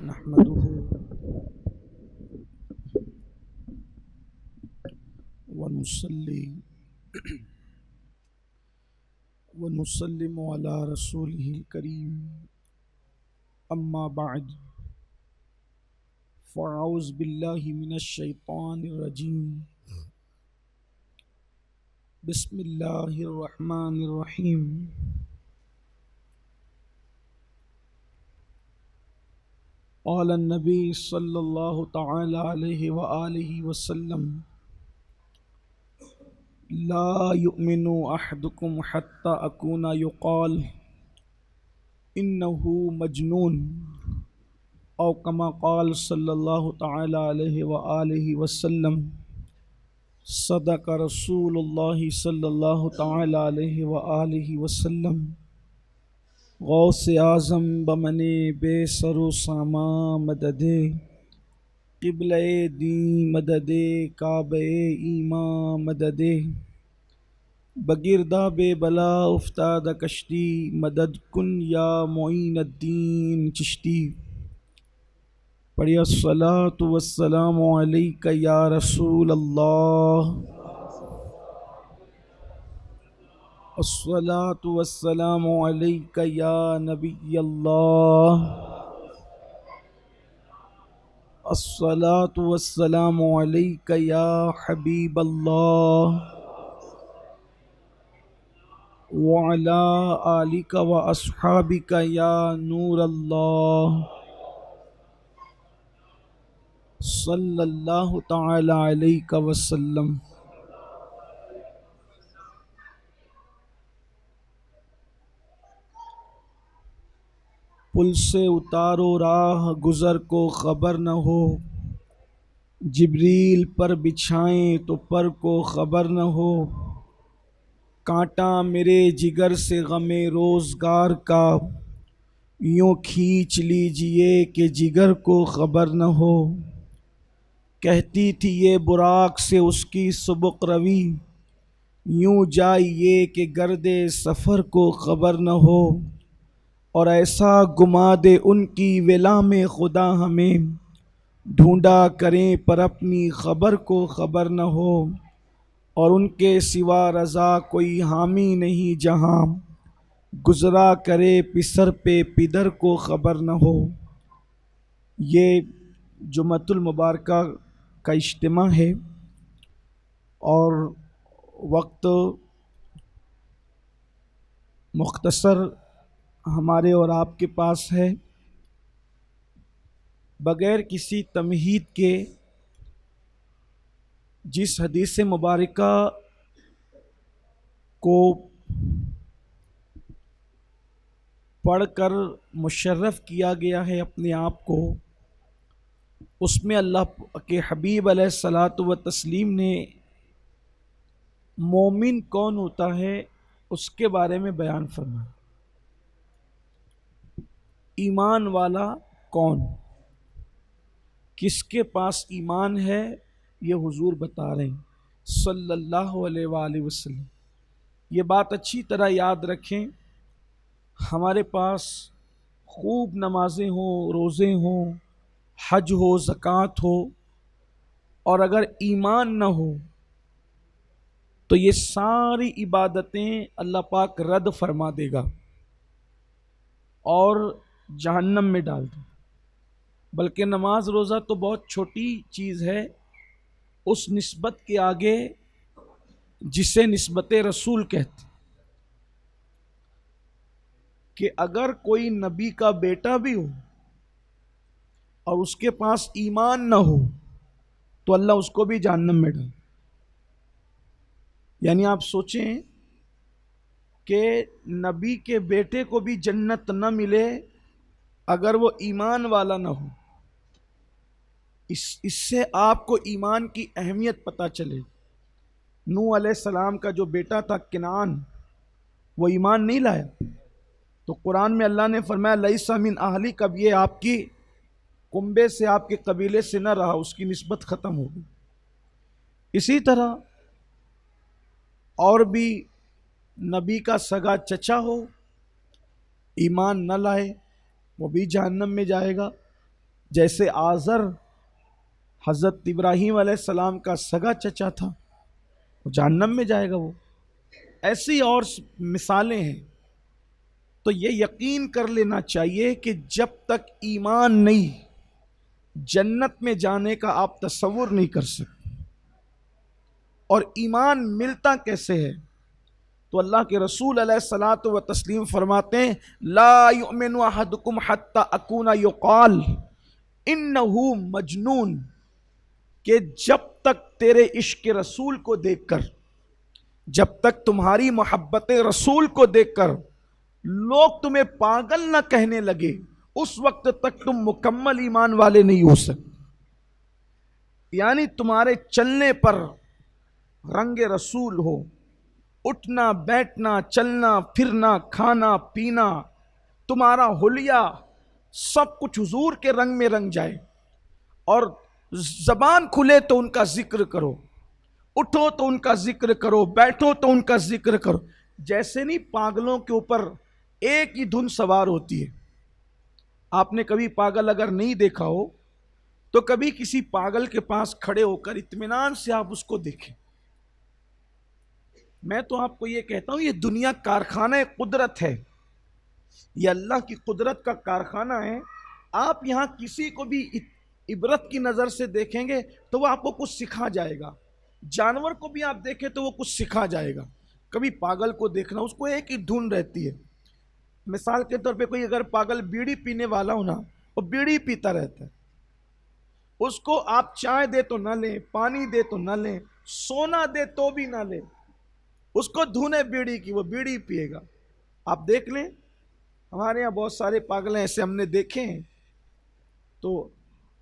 نحمده ونصلي ونسلم على رسوله الكريم أما بعد فأعوذ بالله من الشيطان الرجيم بسم الله الرحمن الرحيم قال النبي صلى الله تعالى عليه وآله وسلم لا يؤمن أحدكم حتى أكون يقال إنه مجنون أو كما قال صلى الله تعالى عليه وآله وسلم صدق رسول الله صلى الله تعالى عليه وآله وسلم غوث اعظم بمنے بے سر و ساما مدد قبلہ دین مدد کعبہ ایمان مدد بگردہ بے بلا افتاد کشتی مدد کن یا معین الدین چشتی پڑھیے الصلاۃ والسلام علیک یا رسول اللہ الصلاۃ والسلام علیک یا نبی اللہ الصلاۃ والسلام علیک یا حبیب اللہ وعلی آلک و اصحابک یا نور اللہ صلی اللہ تعالی علیہ وسلم۔ پل سے اتارو راہ گزر کو خبر نہ ہو، جبریل پر بچھائیں تو پر کو خبر نہ ہو، کانٹا میرے جگر سے غم روزگار کا، یوں کھینچ لیجئے کہ جگر کو خبر نہ ہو، کہتی تھی یہ براق سے اس کی سبق روی، یوں جائیے کہ گرد سفر کو خبر نہ ہو، اور ایسا گما دے ان کی ولا میں خدا ہمیں، ڈھونڈا کریں پر اپنی خبر کو خبر نہ ہو، اور ان کے سوا رضا کوئی حامی نہیں جہاں، گزرا کرے پسر پہ پدر کو خبر نہ ہو۔ یہ جمعۃ المبارکہ کا اجتماع ہے اور وقت مختصر ہمارے اور آپ کے پاس ہے۔ بغیر کسی تمہید کے جس حدیث مبارکہ کو پڑھ کر مشرف کیا گیا ہے اپنے آپ کو، اس میں اللہ کے حبیب علیہ الصلاۃ والتسلیم نے مومن کون ہوتا ہے اس کے بارے میں بیان فرمایا۔ ایمان والا کون، کس کے پاس ایمان ہے، یہ حضور بتا رہے ہیں صلی اللہ علیہ وآلہ وسلم۔ یہ بات اچھی طرح یاد رکھیں، ہمارے پاس خوب نمازیں ہوں، روزے ہوں، حج ہو، زکوٰۃ ہو، اور اگر ایمان نہ ہو تو یہ ساری عبادتیں اللہ پاک رد فرما دے گا اور جہنم میں ڈال دے۔ بلکہ نماز روزہ تو بہت چھوٹی چیز ہے اس نسبت کے آگے جسے نسبت رسول کہتے، کہ اگر کوئی نبی کا بیٹا بھی ہو اور اس کے پاس ایمان نہ ہو تو اللہ اس کو بھی جہنم میں ڈال۔ یعنی آپ سوچیں کہ نبی کے بیٹے کو بھی جنت نہ ملے اگر وہ ایمان والا نہ ہو۔ اس سے آپ کو ایمان کی اہمیت پتہ چلے۔ نوح علیہ السلام کا جو بیٹا تھا کنعان، وہ ایمان نہیں لایا تو قرآن میں اللہ نے فرمایا لیس من اہلی، کب یہ آپ کی کنبے سے، آپ کے قبیلے سے نہ رہا، اس کی نسبت ختم ہو گئی۔ اسی طرح اور بھی نبی کا سگا چچا ہو، ایمان نہ لائے، وہ بھی جہنم میں جائے گا۔ جیسے آزر حضرت ابراہیم علیہ السلام کا سگا چچا تھا، وہ جہنم میں جائے گا وہ. ایسی اور مثالیں ہیں. تو یہ یقین کر لینا چاہیے کہ جب تک ایمان نہیں، جنت میں جانے کا آپ تصور نہیں کر سکتے. اور ایمان ملتا کیسے ہے؟ تو اللہ کے رسول علیہ الصلاۃ والتسلیم فرماتے ہیں لا یؤمن احدکم حتی اکون یقال انہ مجنون، کہ جب تک تیرے عشق رسول کو دیکھ کر، جب تک تمہاری محبت رسول کو دیکھ کر لوگ تمہیں پاگل نہ کہنے لگے، اس وقت تک تم مکمل ایمان والے نہیں ہو سکتے. یعنی تمہارے چلنے پر رنگ رسول ہو، اٹھنا بیٹھنا چلنا پھرنا کھانا پینا، تمہارا حلیہ سب کچھ حضور کے رنگ میں رنگ جائے، اور زبان کھلے تو ان کا ذکر کرو، اٹھو تو ان کا ذکر کرو، بیٹھو تو ان کا ذکر کرو. جیسے نہیں پاگلوں کے اوپر ایک ہی دھن سوار ہوتی ہے. آپ نے کبھی پاگل اگر نہیں دیکھا ہو تو کبھی کسی پاگل کے پاس کھڑے ہو کر اطمینان سے آپ اس کو دیکھیں. میں تو آپ کو یہ کہتا ہوں یہ دنیا کارخانہ قدرت ہے، یہ اللہ کی قدرت کا کارخانہ ہے. آپ یہاں کسی کو بھی عبرت کی نظر سے دیکھیں گے تو وہ آپ کو کچھ سکھا جائے گا. جانور کو بھی آپ دیکھیں تو وہ کچھ سکھا جائے گا. کبھی پاگل کو دیکھنا، اس کو ایک ہی دھن رہتی ہے. مثال کے طور پہ کوئی اگر پاگل بیڑی پینے والا ہو نا، وہ بیڑی پیتا رہتا ہے. اس کو آپ چائے دے تو نہ لیں، پانی دے تو نہ لیں، سونا دے تو بھی نہ لیں، اس کو دھن ہے بیڑی کی، وہ بیڑی پیے گا. آپ دیکھ لیں ہمارے یہاں بہت سارے پاگل ہیں ایسے ہم نے دیکھے ہیں. تو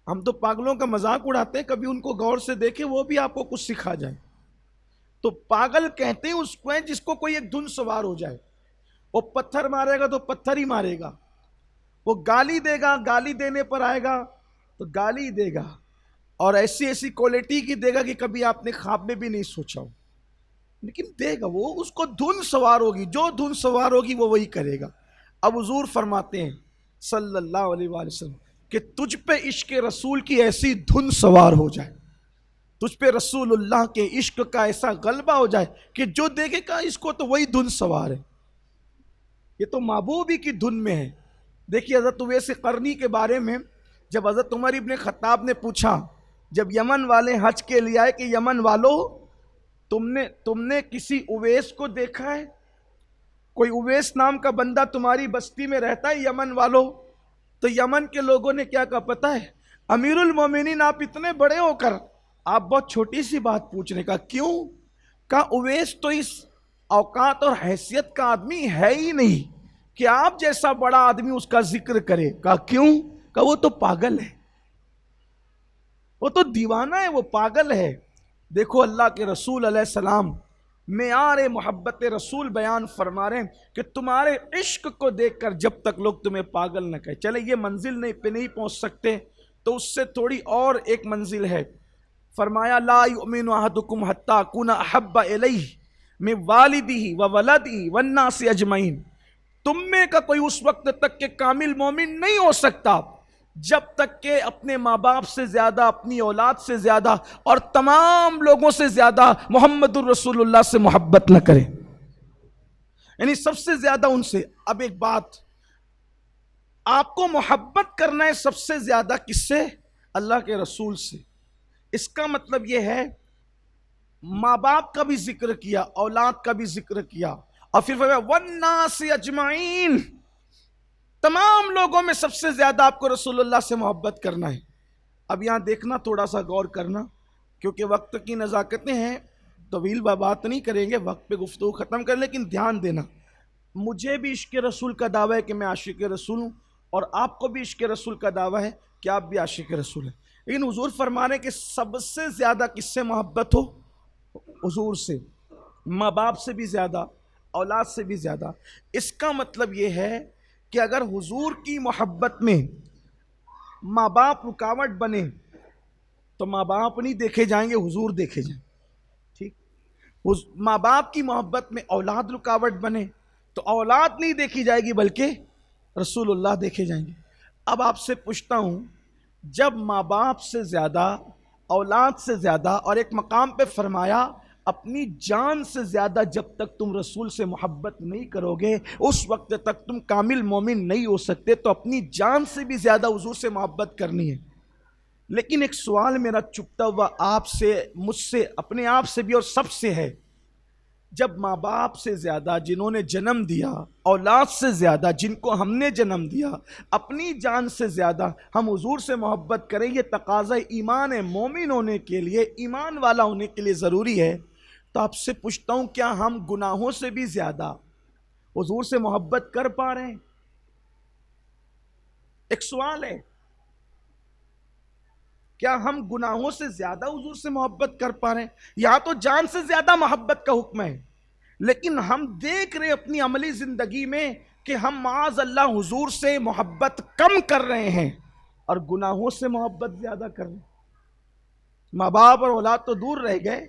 ہم تو پاگلوں کا مذاق اڑاتے ہیں، کبھی ان کو غور سے دیکھیں وہ بھی آپ کو کچھ سکھا جائے. تو پاگل کہتے ہیں اس کو جس کو کوئی ایک دھن سوار ہو جائے. وہ پتھر مارے گا تو پتھر ہی مارے گا، وہ گالی دے گا، گالی دینے پر آئے گا تو گالی دے گا، اور ایسی ایسی کوالٹی کی دے گا کہ کبھی آپ نے خواب میں بھی نہیں سوچا ہو، لیکن دے گا. وہ اس کو دھن سوار ہوگی، جو دھن سوار ہوگی وہ وہی کرے گا. اب حضور فرماتے ہیں صلی اللہ علیہ وآلہ وسلم کہ تجھ پہ عشق رسول کی ایسی دھن سوار ہو جائے، تجھ پہ رسول اللہ کے عشق کا ایسا غلبہ ہو جائے کہ جو دیکھے گا اس کو تو وہی دھن سوار ہے. یہ تو محبوبی کی دھن میں ہے. دیکھیے حضرت اویس قرنی کے بارے میں جب حضرت عمر ابن خطاب نے پوچھا، جب یمن والے حج کے لیے آئے کہ یمن والو تم نے کسی اویس کو دیکھا ہے؟ کوئی اویس نام کا بندہ تمہاری بستی میں رہتا ہے یمن والو؟ تو یمن کے لوگوں نے کیا کہا پتہ ہے؟ امیر المومنین آپ اتنے بڑے ہو کر آپ بہت چھوٹی سی بات پوچھنے کا کیوں؟ کہا اویس تو اس اوقات اور حیثیت کا آدمی ہے ہی نہیں کہ آپ جیسا بڑا آدمی اس کا ذکر کرے. کہا کیوں؟ کہا وہ تو پاگل ہے، وہ تو دیوانہ ہے، وہ پاگل ہے. دیکھو اللہ کے رسول علیہ السلام معیار محبت رسول بیان فرما رہے ہیں کہ تمہارے عشق کو دیکھ کر جب تک لوگ تمہیں پاگل نہ کہیں. چلے یہ منزل پہ نہیں پہنچ سکتے تو اس سے تھوڑی اور ایک منزل ہے. فرمایا لا یؤمن احدکم حتی اکون احب الیہ من والدہ وولدہ والناس اجمعین. تم میں کا کوئی اس وقت تک کہ کامل مومن نہیں ہو سکتا جب تک کہ اپنے ماں باپ سے زیادہ، اپنی اولاد سے زیادہ اور تمام لوگوں سے زیادہ محمد الرسول اللہ سے محبت نہ کرے، یعنی سب سے زیادہ ان سے. اب ایک بات، آپ کو محبت کرنا ہے سب سے زیادہ کس سے؟ اللہ کے رسول سے. اس کا مطلب یہ ہے ماں باپ کا بھی ذکر کیا، اولاد کا بھی ذکر کیا، اور پھر فرمایا والناس اجمعین، تمام لوگوں میں سب سے زیادہ آپ کو رسول اللہ سے محبت کرنا ہے. اب یہاں دیکھنا، تھوڑا سا غور کرنا، کیونکہ وقت کی نزاکتیں ہیں، طویل بات نہیں کریں گے، وقت پہ گفتگو ختم کر، لیکن دھیان دینا مجھے بھی عشق رسول کا دعویٰ ہے کہ میں عاشق رسول ہوں، اور آپ کو بھی عشق رسول کا دعویٰ ہے کہ آپ بھی عاشق رسول ہیں. لیکن حضور فرما رہے ہیں کہ سب سے زیادہ کس سے محبت ہو؟ حضور سے. ماں باپ سے بھی زیادہ، اولاد سے بھی زیادہ. اس کا مطلب یہ ہے کہ اگر حضور کی محبت میں ماں باپ رکاوٹ بنے تو ماں باپ نہیں دیکھے جائیں گے، حضور دیکھے جائیں. ٹھیک، ماں باپ کی محبت میں اولاد رکاوٹ بنے تو اولاد نہیں دیکھی جائے گی بلکہ رسول اللہ دیکھے جائیں گے. اب آپ سے پوچھتا ہوں جب ماں باپ سے زیادہ، اولاد سے زیادہ، اور ایک مقام پہ فرمایا اپنی جان سے زیادہ جب تک تم رسول سے محبت نہیں کرو گے اس وقت تک تم کامل مومن نہیں ہو سکتے. تو اپنی جان سے بھی زیادہ حضور سے محبت کرنی ہے. لیکن ایک سوال میرا چپتا ہوا آپ سے، مجھ سے، اپنے آپ سے بھی اور سب سے ہے، جب ماں باپ سے زیادہ جنہوں نے جنم دیا، اولاد سے زیادہ جن کو ہم نے جنم دیا، اپنی جان سے زیادہ ہم حضور سے محبت کریں، یہ تقاضا ایمان ہے. مومن ہونے کے لیے، ایمان والا ہونے کے لیے ضروری ہے. تو آپ سے پوچھتا ہوں، کیا ہم گناہوں سے بھی زیادہ حضور سے محبت کر پا رہے ہیں؟ ایک سوال ہے، کیا ہم گناہوں سے زیادہ حضور سے محبت کر پا رہے ہیں؟ یا تو جان سے زیادہ محبت کا حکم ہے، لیکن ہم دیکھ رہے اپنی عملی زندگی میں کہ ہم معاذ اللہ حضور سے محبت کم کر رہے ہیں اور گناہوں سے محبت زیادہ کر رہے ہیں. ماں باپ اور اولاد تو دور رہ گئے،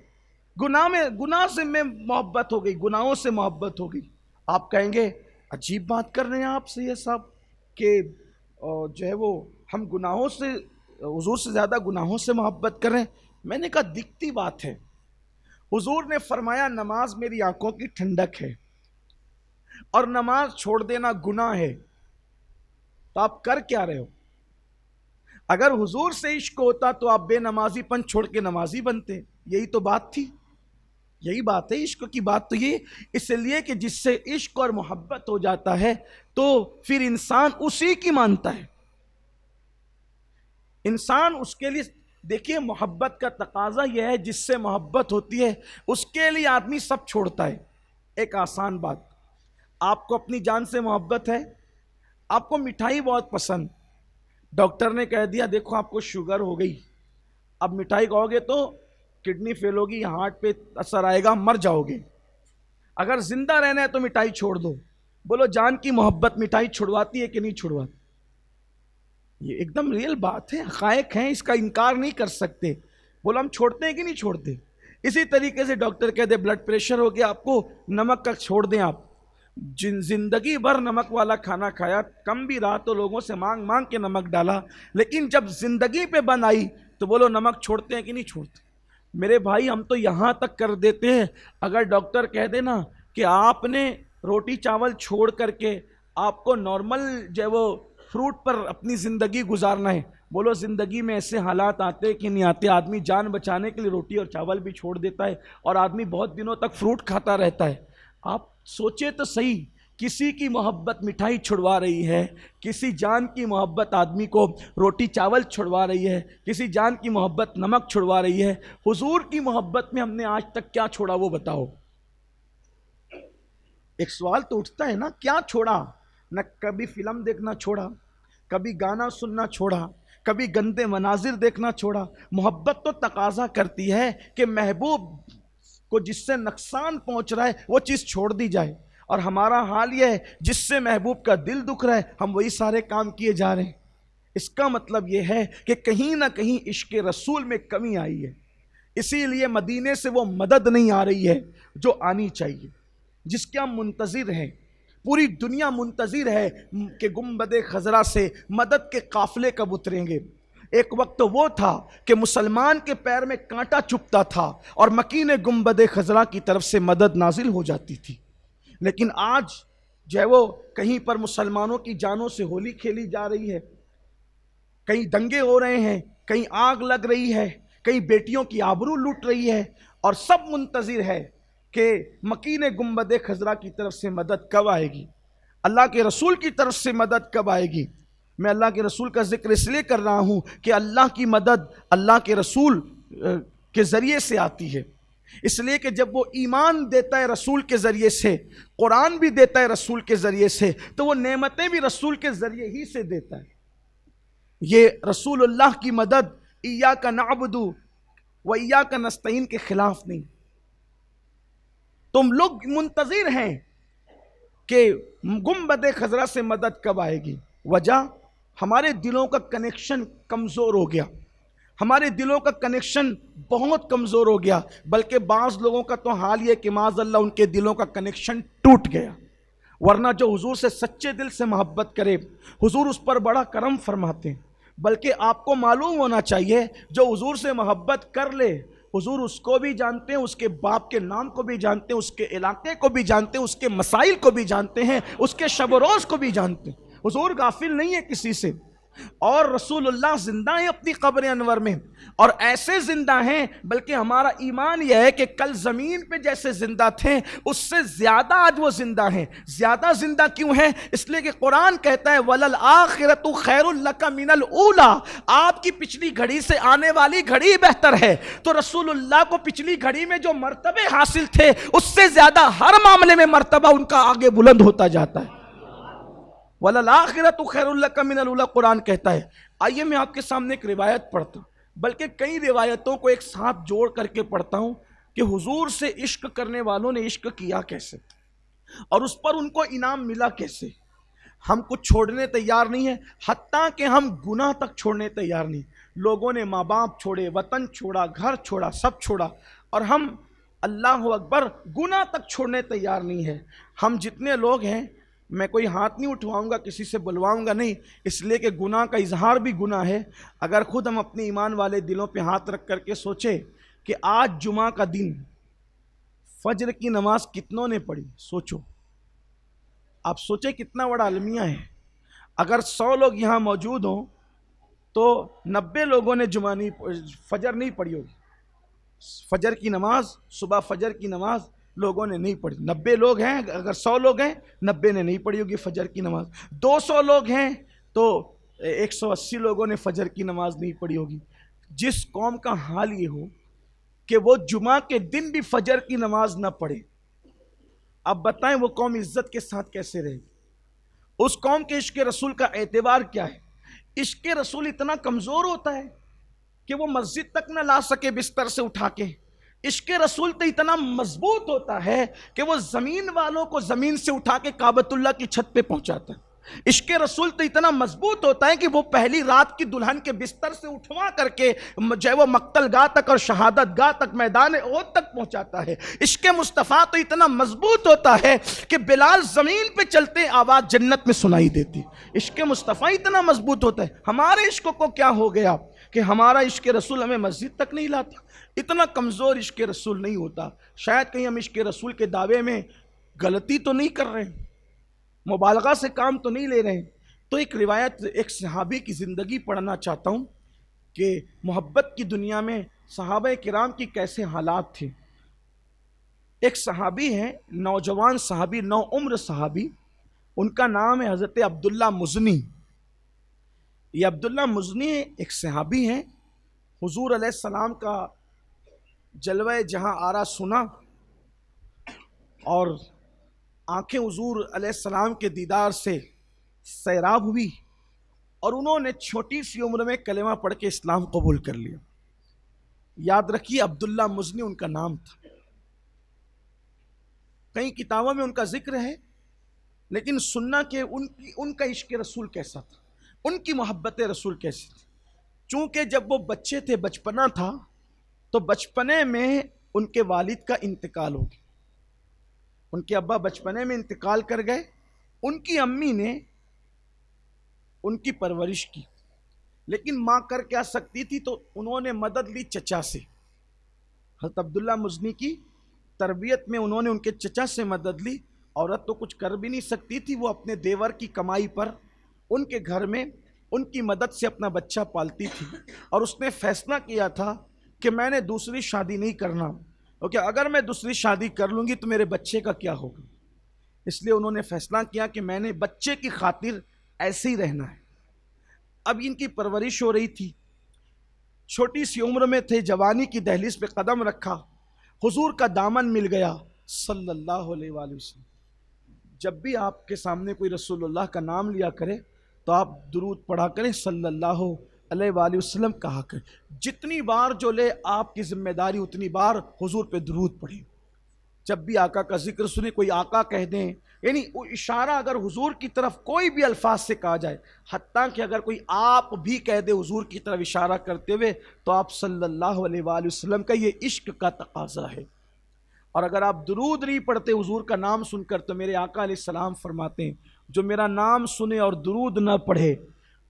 گناہ سے میں محبت ہو گئی، گناہوں سے محبت ہو گئی. آپ کہیں گے عجیب بات کر رہے ہیں آپ سے یہ صاحب کہ جو ہے وہ ہم گناہوں سے، حضور سے زیادہ گناہوں سے محبت کر رہے ہیں. میں نے کہا دکھتی بات ہے. حضور نے فرمایا نماز میری آنکھوں کی ٹھنڈک ہے اور نماز چھوڑ دینا گناہ ہے. تو آپ کر کیا رہے ہو؟ اگر حضور سے عشق ہوتا تو آپ بے نمازی پن چھوڑ کے نمازی بنتے. یہی تو بات تھی، یہی بات ہے. عشق کی بات تو یہ اس لیے کہ جس سے عشق اور محبت ہو جاتا ہے تو پھر انسان اسی کی مانتا ہے. انسان اس کے لیے، دیکھیے محبت کا تقاضا یہ ہے جس سے محبت ہوتی ہے اس کے لیے آدمی سب چھوڑتا ہے. ایک آسان بات، آپ کو اپنی جان سے محبت ہے، آپ کو مٹھائی بہت پسند، ڈاکٹر نے کہہ دیا دیکھو آپ کو شوگر ہو گئی، اب مٹھائی کھاؤ گے تو کڈنی فیل ہوگی، ہارٹ پہ اثر آئے گا، مر جاؤ گے. اگر زندہ رہنا ہے تو مٹھائی چھوڑ دو. بولو جان کی محبت مٹھائی چھڑواتی ہے کہ نہیں چھڑواتی؟ یہ ایک دم ریئل بات ہے، حقائق ہیں، اس کا انکار نہیں کر سکتے. بولو ہم چھوڑتے ہیں کہ نہیں چھوڑتے؟ اسی طریقے سے ڈاکٹر کہہ دے بلڈ پریشر ہو گیا آپ کو، نمک کا چھوڑ دیں آپ. زندگی بھر نمک والا کھانا کھایا، کم بھی رہا تو لوگوں سے مانگ مانگ کے نمک ڈالا، لیکن جب زندگی پہ بن آئی تو بولو نمک چھوڑتے ہیں کہ نہیں چھوڑتے؟ میرے بھائی ہم تو یہاں تک کر دیتے ہیں، اگر ڈاکٹر کہہ دے نا کہ آپ نے روٹی چاول چھوڑ کر کے آپ کو نارمل جو ہے وہ فروٹ پر اپنی زندگی گزارنا ہے، بولو زندگی میں ایسے حالات آتے کہ نہیں آتے؟ آدمی جان بچانے کے لیے روٹی اور چاول بھی چھوڑ دیتا ہے اور آدمی بہت دنوں تک فروٹ کھاتا رہتا ہے. آپ سوچے تو صحیح، کسی کی محبت مٹھائی چھڑوا رہی ہے، کسی جان کی محبت آدمی کو روٹی چاول چھڑوا رہی ہے، کسی جان کی محبت نمک چھڑوا رہی ہے. حضور کی محبت میں ہم نے آج تک کیا چھوڑا وہ بتاؤ؟ ایک سوال تو اٹھتا ہے نا، کیا چھوڑا؟ نہ کبھی فلم دیکھنا چھوڑا، کبھی گانا سننا چھوڑا، کبھی گندے مناظر دیکھنا چھوڑا. محبت تو تقاضا کرتی ہے کہ محبوب کو جس سے نقصان پہنچ رہا ہے وہ چیز چھوڑ دی جائے. اور ہمارا حال یہ ہے جس سے محبوب کا دل دکھ رہا ہے ہم وہی سارے کام کیے جا رہے ہیں. اس کا مطلب یہ ہے کہ کہیں نہ کہیں عشق رسول میں کمی آئی ہے. اسی لیے مدینے سے وہ مدد نہیں آ رہی ہے جو آنی چاہیے، جس کے ہم منتظر ہیں. پوری دنیا منتظر ہے کہ گنبد خضرا سے مدد کے قافلے کب اتریں گے. ایک وقت وہ تھا کہ مسلمان کے پیر میں کانٹا چبھتا تھا اور مکین گنبد خضرا کی طرف سے مدد نازل ہو جاتی تھی. لیکن آج جو ہے وہ کہیں پر مسلمانوں کی جانوں سے ہولی کھیلی جا رہی ہے، کہیں دنگے ہو رہے ہیں، کہیں آگ لگ رہی ہے، کہیں بیٹیوں کی آبرو لوٹ رہی ہے، اور سب منتظر ہے کہ مکین گنبد خضرا کی طرف سے مدد کب آئے گی، اللہ کے رسول کی طرف سے مدد کب آئے گی. میں اللہ کے رسول کا ذکر اس لیے کر رہا ہوں کہ اللہ کی مدد اللہ کے رسول کے ذریعے سے آتی ہے. اس لیے کہ جب وہ ایمان دیتا ہے رسول کے ذریعے سے، قرآن بھی دیتا ہے رسول کے ذریعے سے، تو وہ نعمتیں بھی رسول کے ذریعے ہی سے دیتا ہے. یہ رسول اللہ کی مدد ایاک نعبد و ایاک نستعین کے خلاف نہیں. تم لوگ منتظر ہیں کہ گنبد خضرا سے مدد کب آئے گی. وجہ ہمارے دلوں کا کنیکشن کمزور ہو گیا، ہمارے دلوں کا کنیکشن بہت کمزور ہو گیا. بلکہ بعض لوگوں کا تو حال یہ کہ معاذ اللہ ان کے دلوں کا کنیکشن ٹوٹ گیا. ورنہ جو حضور سے سچے دل سے محبت کرے حضور اس پر بڑا کرم فرماتے ہیں. بلکہ آپ کو معلوم ہونا چاہیے جو حضور سے محبت کر لے، حضور اس کو بھی جانتے ہیں، اس کے باپ کے نام کو بھی جانتے ہیں، اس کے علاقے کو بھی جانتے ہیں، اس کے مسائل کو بھی جانتے ہیں، اس کے شب و روز کو بھی جانتے ہیں۔ حضور غافل نہیں ہے کسی سے، اور رسول اللہ زندہ ہیں اپنی قبر انور میں، اور ایسے زندہ ہیں بلکہ ہمارا ایمان یہ ہے کہ کل زمین پہ جیسے زندہ تھے اس سے زیادہ آج وہ زندہ ہیں۔ زیادہ زندہ کیوں ہیں؟ اس لیے کہ قرآن کہتا ہے وَلَلْآخِرَةُ خَيْرٌ لَكَ مِنَ الْأُولَىٰ، آپ کی پچھلی گھڑی سے آنے والی گھڑی بہتر ہے۔ تو رسول اللہ کو پچھلی گھڑی میں جو مرتبے حاصل تھے اس سے زیادہ ہر معاملے میں مرتبہ ان کا آگے بلند ہوتا جاتا ہے۔ وَلَلْآخِرَةُ خَيْرٌ لَكَ مِنَ الْأُولَىٰ قرآن کہتا ہے۔ آئیے میں آپ کے سامنے ایک روایت پڑھتا ہوں، بلکہ کئی روایتوں کو ایک ساتھ جوڑ کر کے پڑھتا ہوں کہ حضور سے عشق کرنے والوں نے عشق کیا کیسے اور اس پر ان کو انعام ملا کیسے۔ ہم کچھ چھوڑنے تیار نہیں ہیں، حتیٰ کہ ہم گناہ تک چھوڑنے تیار نہیں۔ لوگوں نے ماں باپ چھوڑے، وطن چھوڑا، گھر چھوڑا، سب چھوڑا، اور ہم اللہ اکبر گناہ تک چھوڑنے تیار نہیں ہیں۔ ہم جتنے لوگ ہیں، میں کوئی ہاتھ نہیں اٹھواؤں گا، کسی سے بلواؤں گا نہیں، اس لیے کہ گناہ کا اظہار بھی گناہ ہے۔ اگر خود ہم اپنے ایمان والے دلوں پہ ہاتھ رکھ کر کے سوچیں کہ آج جمعہ کا دن فجر کی نماز کتنوں نے پڑھی، سوچو، آپ سوچیں کتنا بڑا المیہ ہے۔ اگر 100 لوگ یہاں موجود ہوں تو 90 لوگوں نے فجر نہیں پڑھی ہوگی۔ فجر کی نماز، صبح فجر کی نماز لوگوں نے نہیں پڑھی۔ 90 لوگ ہیں، اگر 100 لوگ ہیں 90 نے نہیں پڑھی ہوگی فجر کی نماز۔ 200 لوگ ہیں تو 180 لوگوں نے فجر کی نماز نہیں پڑھی ہوگی۔ جس قوم کا حال یہ ہو کہ وہ جمعہ کے دن بھی فجر کی نماز نہ پڑھے، اب بتائیں وہ قوم عزت کے ساتھ کیسے رہے گی؟ اس قوم کے عشق رسول کا اعتبار کیا ہے؟ عشق رسول اتنا کمزور ہوتا ہے کہ وہ مسجد تک نہ لا سکے بستر سے اٹھا کے۔ عشق رسول تو اتنا مضبوط ہوتا ہے کہ وہ زمین والوں کو زمین سے اٹھا کے کعبۃ اللہ کی چھت پہ پہنچاتا ہے۔ عشق رسول تو اتنا مضبوط ہوتا ہے کہ وہ پہلی رات کی دلہن کے بستر سے اٹھوا کر کے جو ہے وہ مقتل گاہ تک اور شہادت گاہ تک، میدان احد تک پہنچاتا ہے۔ عشق مصطفیٰ تو اتنا مضبوط ہوتا ہے کہ بلال زمین پہ چلتے آواز جنت میں سنائی دیتی۔ عشق مصطفیٰ اتنا مضبوط ہوتا ہے۔ ہمارے عشق کو کیا ہو گیا کہ ہمارا عشق رسول ہمیں مسجد تک نہیں لاتا؟ اتنا کمزور عشق رسول نہیں ہوتا۔ شاید کہیں ہم عشق رسول کے دعوے میں غلطی تو نہیں کر رہے ہیں، مبالغہ سے کام تو نہیں لے رہے ہیں۔ تو ایک روایت، ایک صحابی کی زندگی پڑھنا چاہتا ہوں کہ محبت کی دنیا میں صحابہ کرام کی کیسے حالات تھے۔ ایک صحابی ہیں، نوجوان صحابی، نو عمر صحابی، ان کا نام ہے حضرت عبداللہ مزنی۔ یہ عبداللہ مزنی ایک صحابی ہیں، حضور علیہ السلام کا جلوہ جہاں آرا سنا اور آنکھیں حضور علیہ السلام کے دیدار سے سیراب ہوئی، اور انہوں نے چھوٹی سی عمر میں کلمہ پڑھ کے اسلام قبول کر لیا۔ یاد رکھیے عبداللہ مزنی ان کا نام تھا۔ کئی کتابوں میں ان کا ذکر ہے، لیکن سننا کہ ان کا عشق رسول کیسا تھا، ان کی محبت رسول کیسی تھی۔ چونکہ جب وہ بچے تھے، بچپنا تھا، تو بچپنے میں ان کے والد کا انتقال ہو گیا۔ ان کے ابا بچپنے میں انتقال کر گئے۔ ان کی امی نے ان کی پرورش کی، لیکن ماں کر کیا سکتی تھی، تو انہوں نے مدد لی چچا سے۔ حضرت عبداللہ مزنی کی تربیت میں انہوں نے ان کے چچا سے مدد لی۔ عورت تو کچھ کر بھی نہیں سکتی تھی، وہ اپنے دیور کی کمائی پر ان کے گھر میں ان کی مدد سے اپنا بچہ پالتی تھی، اور اس نے فیصلہ کیا تھا کہ میں نے دوسری شادی نہیں کرنا، کیونکہ اگر میں دوسری شادی کر لوں گی تو میرے بچے کا کیا ہوگا۔ اس لیے انہوں نے فیصلہ کیا کہ میں نے بچے کی خاطر ایسے ہی رہنا ہے۔ اب ان کی پرورش ہو رہی تھی، چھوٹی سی عمر میں تھے، جوانی کی دہلیز پہ قدم رکھا، حضور کا دامن مل گیا صلی اللہ علیہ وآلہ وسلم۔ جب بھی آپ کے سامنے کوئی رسول اللہ کا نام لیا کرے تو آپ درود پڑھا کریں، صلی اللہ علیہ وآلہ وسلم کہا کریں۔ جتنی بار جو لے آپ کی ذمہ داری اتنی بار حضور پہ درود پڑھیں۔ جب بھی آقا کا ذکر سنیں، کوئی آقا کہہ دیں، یعنی وہ اشارہ اگر حضور کی طرف کوئی بھی الفاظ سے کہا جائے، حتیٰ کہ اگر کوئی آپ بھی کہہ دے حضور کی طرف اشارہ کرتے ہوئے، تو آپ صلی اللہ علیہ وآلہ وسلم کا یہ عشق کا تقاضا ہے۔ اور اگر آپ درود نہیں پڑھتے حضور کا نام سن کر، تو میرے آقا علیہ السلام فرماتے ہیں جو میرا نام سنے اور درود نہ پڑھے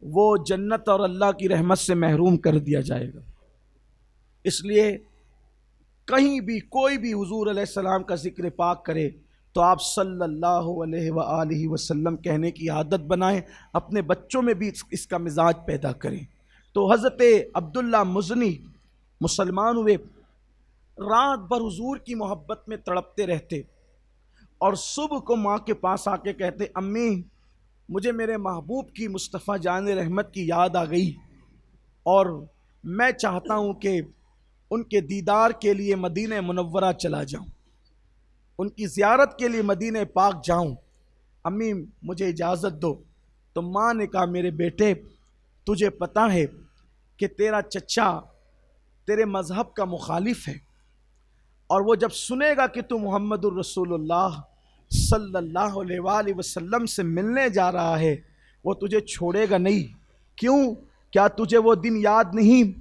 وہ جنت اور اللہ کی رحمت سے محروم کر دیا جائے گا۔ اس لیے کہیں بھی کوئی بھی حضور علیہ السلام کا ذکر پاک کرے تو آپ صلی اللہ علیہ وآلہ وسلم کہنے کی عادت بنائیں، اپنے بچوں میں بھی اس کا مزاج پیدا کریں۔ تو حضرت عبداللہ مزنی مسلمان ہوئے، رات بھر حضور کی محبت میں تڑپتے رہتے، اور صبح کو ماں کے پاس آ کے کہتے، امی مجھے میرے محبوب کی مصطفیٰ جان رحمت کی یاد آ گئی، اور میں چاہتا ہوں کہ ان کے دیدار کے لیے مدینہ منورہ چلا جاؤں، ان کی زیارت کے لیے مدینہ پاک جاؤں، امی مجھے اجازت دو۔ تو ماں نے کہا، میرے بیٹے تجھے پتہ ہے کہ تیرا چچا تیرے مذہب کا مخالف ہے، اور وہ جب سنے گا کہ تو محمد الرسول اللہ صلی اللہ علیہ وآلہ وسلم سے ملنے جا رہا ہے، وہ تجھے چھوڑے گا نہیں۔ کیوں؟ کیا تجھے وہ دن یاد نہیں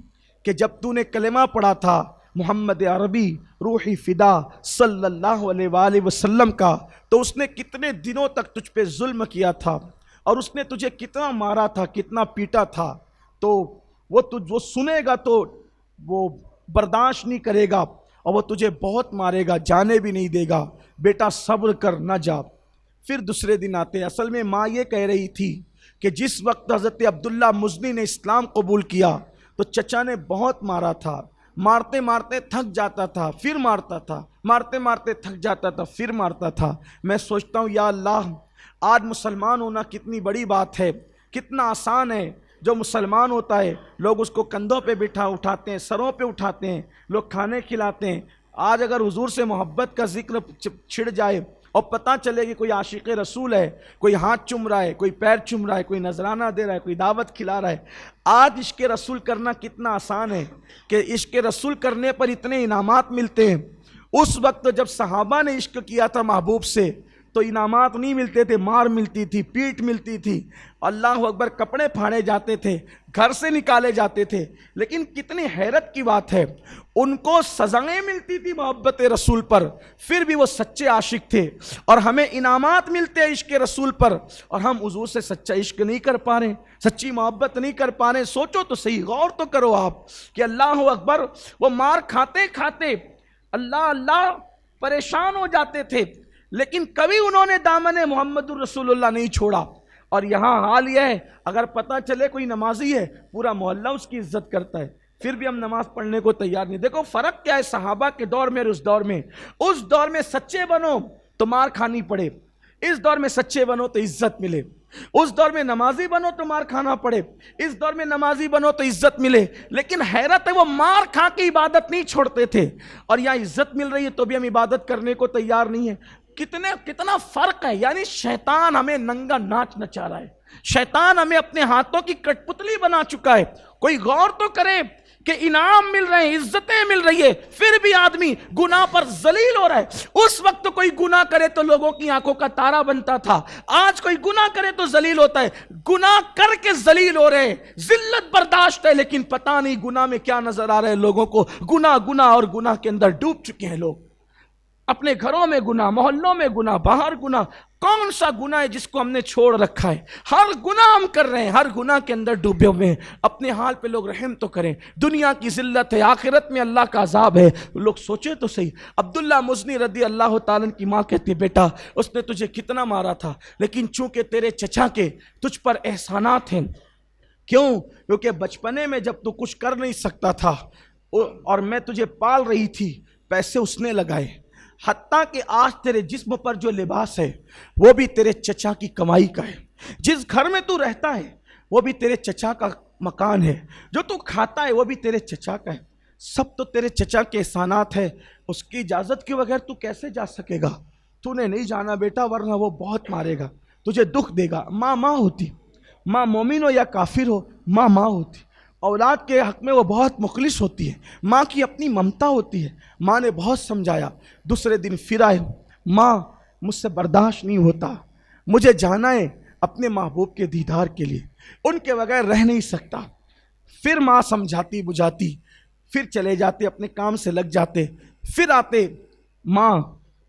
کہ جب تو نے کلمہ پڑھا تھا محمد عربی روحی فدا صلی اللہ علیہ وآلہ وسلم کا، تو اس نے کتنے دنوں تک تجھ پہ ظلم کیا تھا، اور اس نے تجھے کتنا مارا تھا، کتنا پیٹا تھا، تو وہ سنے گا تو وہ برداشت نہیں کرے گا، اور وہ تجھے بہت مارے گا، جانے بھی نہیں دے گا، بیٹا صبر کر نہ جا۔ پھر دوسرے دن آتے، اصل میں ماں یہ کہہ رہی تھی کہ جس وقت حضرت عبداللہ مزنی نے اسلام قبول کیا تو چچا نے بہت مارا تھا، مارتے مارتے تھک جاتا تھا، پھر مارتا تھا، مارتے مارتے تھک جاتا تھا، پھر مارتا تھا۔ میں سوچتا ہوں یا اللہ، آج مسلمان ہونا کتنی بڑی بات ہے، کتنا آسان ہے۔ جو مسلمان ہوتا ہے لوگ اس کو کندھوں پہ اٹھاتے ہیں، سروں پہ اٹھاتے ہیں، لوگ کھانے کھلاتے ہیں۔ آج اگر حضور سے محبت کا ذکر چھڑ جائے اور پتہ چلے کہ کوئی عاشق رسول ہے، کوئی ہاتھ چوم رہا ہے، کوئی پیر چوم رہا ہے، کوئی نذرانہ دے رہا ہے، کوئی دعوت کھلا رہا ہے۔ آج عشق رسول کرنا کتنا آسان ہے کہ عشق رسول کرنے پر اتنے انعامات ملتے ہیں۔ اس وقت جب صحابہ نے عشق کیا تھا محبوب سے تو انعامات نہیں ملتے تھے، مار ملتی تھی، پیٹ ملتی تھی، اللہ اکبر، کپڑے پھاڑے جاتے تھے، گھر سے نکالے جاتے تھے۔ لیکن کتنی حیرت کی بات ہے، ان کو سزائیں ملتی تھی محبت رسول پر، پھر بھی وہ سچے عاشق تھے، اور ہمیں انعامات ملتے ہیں عشق رسول پر، اور ہم حضور سے سچا عشق نہیں کر پا رہے، سچی محبت نہیں کر پا رہے۔ سوچو تو صحیح، غور تو کرو آپ کہ اللہ اکبر، وہ مار کھاتے کھاتے اللہ اللہ پریشان ہو جاتے تھے، لیکن کبھی انہوں نے دامن محمد الرسول اللہ نہیں چھوڑا۔ اور یہاں حال یہ ہے، اگر پتہ چلے کوئی نمازی ہے، پورا محلہ اس کی عزت کرتا ہے، پھر بھی ہم نماز پڑھنے کو تیار نہیں۔ دیکھو فرق کیا ہے صحابہ کے دور میں اور اس دور میں۔ اس دور میں سچے بنو تو مار کھانی پڑے، اس دور میں سچے بنو تو عزت ملے۔ اس دور میں نمازی بنو تو مار کھانا پڑے، اس دور میں نمازی بنو تو عزت ملے۔ لیکن حیرت ہے، وہ مار کھا کے عبادت نہیں چھوڑتے تھے، اور یہاں عزت مل رہی ہے تو بھی ہم عبادت کرنے کو تیار نہیں ہیں۔ کتنا فرق ہے۔ یعنی شیطان ہمیں ننگا ناچ نچا رہا ہے، شیطان ہمیں اپنے ہاتھوں کی کٹ پتلی بنا چکا ہے۔ کوئی غور تو کرے کہ انعام مل رہے ہیں، عزتیں مل رہی ہے، پھر بھی آدمی گناہ پر ذلیل ہو رہا ہے۔ اس وقت کوئی گناہ کرے تو لوگوں کی آنکھوں کا تارا بنتا تھا، آج کوئی گناہ کرے تو ذلیل ہوتا ہے۔ گناہ کر کے ذلیل ہو رہے ہیں، ذلت برداشت ہے، لیکن پتہ نہیں گناہ میں کیا نظر آ رہا ہے لوگوں کو۔ گناہ اور گناہ کے اندر ڈوب چکے ہیں لوگ، اپنے گھروں میں گناہ، محلوں میں گناہ، باہر گناہ۔ کون سا گناہ ہے جس کو ہم نے چھوڑ رکھا ہے؟ ہر گناہ ہم کر رہے ہیں، ہر گناہ کے اندر ڈوبے ہوئے ہیں۔ اپنے حال پہ لوگ رحم تو کریں، دنیا کی ذلت ہے، آخرت میں اللہ کا عذاب ہے، لوگ سوچیں تو صحیح۔ عبداللہ مزنی رضی اللہ تعالیٰ کی ماں کہتی، بیٹا اس نے تجھے کتنا مارا تھا، لیکن چونکہ تیرے چچا کے تجھ پر احسانات ہیں۔ کیوں؟ کیونکہ بچپنے میں جب تو کچھ کر نہیں سکتا تھا اور میں تجھے پال رہی تھی، پیسے اس نے لگائے، حتیٰ کہ آج تیرے جسم پر جو لباس ہے وہ بھی تیرے چچا کی کمائی کا ہے، جس گھر میں تو رہتا ہے وہ بھی تیرے چچا کا مکان ہے، جو تو کھاتا ہے وہ بھی تیرے چچا کا ہے، سب تو تیرے چچا کے احسانات ہے۔ اس کی اجازت کے بغیر تو کیسے جا سکے گا؟ تو نے نہیں جانا بیٹا، ورنہ وہ بہت مارے گا، تجھے دکھ دے گا۔ ماں ہوتی، ماں مومن ہو یا کافر ہو، ماں ہوتی، اولاد کے حق میں وہ بہت مخلص ہوتی ہے، ماں کی اپنی ممتا ہوتی ہے۔ ماں نے بہت سمجھایا، دوسرے دن پھر آئے، ماں مجھ سے برداشت نہیں ہوتا، مجھے جانا ہے اپنے محبوب کے دیدار کے لیے، ان کے بغیر رہ نہیں سکتا۔ پھر ماں سمجھاتی بجھاتی، پھر چلے جاتے، اپنے کام سے لگ جاتے، پھر آتے، ماں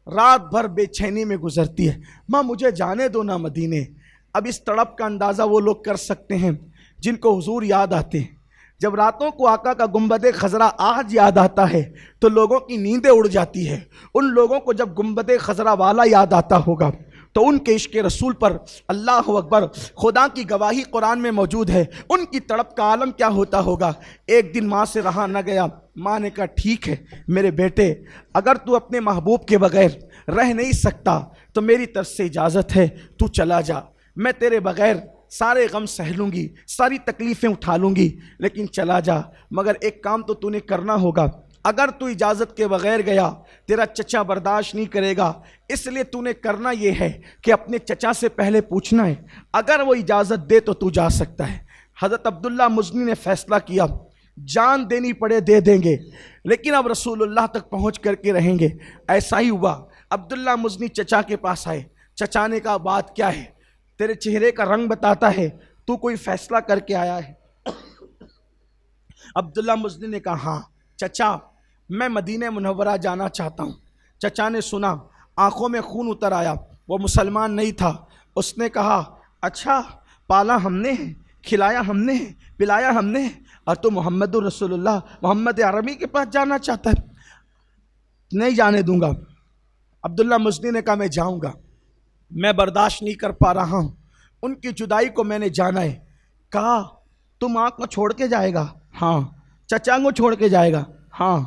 رات بھر بے چینی میں گزرتی ہے، ماں مجھے جانے دو نا مدینے۔ اب اس تڑپ کا اندازہ وہ لوگ کر سکتے ہیں جن کو حضور یاد آتے ہیں. جب راتوں کو آقا کا گنبد خضرا آج یاد آتا ہے تو لوگوں کی نیندیں اڑ جاتی ہے. ان لوگوں کو جب گنبد خضرا والا یاد آتا ہوگا تو ان کے عشق رسول پر اللہ اکبر خدا کی گواہی قرآن میں موجود ہے، ان کی تڑپ کا عالم کیا ہوتا ہوگا. ایک دن ماں سے رہا نہ گیا. ماں نے کہا ٹھیک ہے میرے بیٹے، اگر تو اپنے محبوب کے بغیر رہ نہیں سکتا تو میری طرف سے اجازت ہے، تو چلا جا. میں تیرے بغیر سارے غم سہ لوں گی، ساری تکلیفیں اٹھا لوں گی، لیکن چلا جا. مگر ایک کام تو نے کرنا ہوگا. اگر تو اجازت کے بغیر گیا تیرا چچا برداشت نہیں کرے گا، اس لیے تو نے کرنا یہ ہے کہ اپنے چچا سے پہلے پوچھنا ہے. اگر وہ اجازت دے تو جا سکتا ہے. حضرت عبداللہ مزنی نے فیصلہ کیا جان دینی پڑے دے دیں گے، لیکن اب رسول اللہ تک پہنچ کر کے رہیں گے. ایسا ہی ہوا. عبداللہ مزنی چچا کے پاس آئے. چچا نے کہا بات کیا ہے؟ تیرے چہرے کا رنگ بتاتا ہے تو کوئی فیصلہ کر کے آیا ہے. عبداللہ مزنی نے کہا ہاں چچا، میں مدینہ منورہ جانا چاہتا ہوں. چچا نے سنا، آنکھوں میں خون اتر آیا. وہ مسلمان نہیں تھا. اس نے کہا اچھا، پالا ہم نے ہے، کھلایا ہم نے ہے، پلایا ہم نے ہے، اور تو محمد رسول اللہ محمد عربی کے پاس جانا چاہتا ہے؟ نہیں جانے دوں گا. عبداللہ مزنی نے کہا میں جاؤں گا، میں برداشت نہیں کر پا رہا ہوں، ان کی جدائی کو میں نے جانا ہے. کہا تم آنکھ کو چھوڑ کے جائے گا؟ ہاں. چچا کو چھوڑ کے جائے گا؟ ہاں.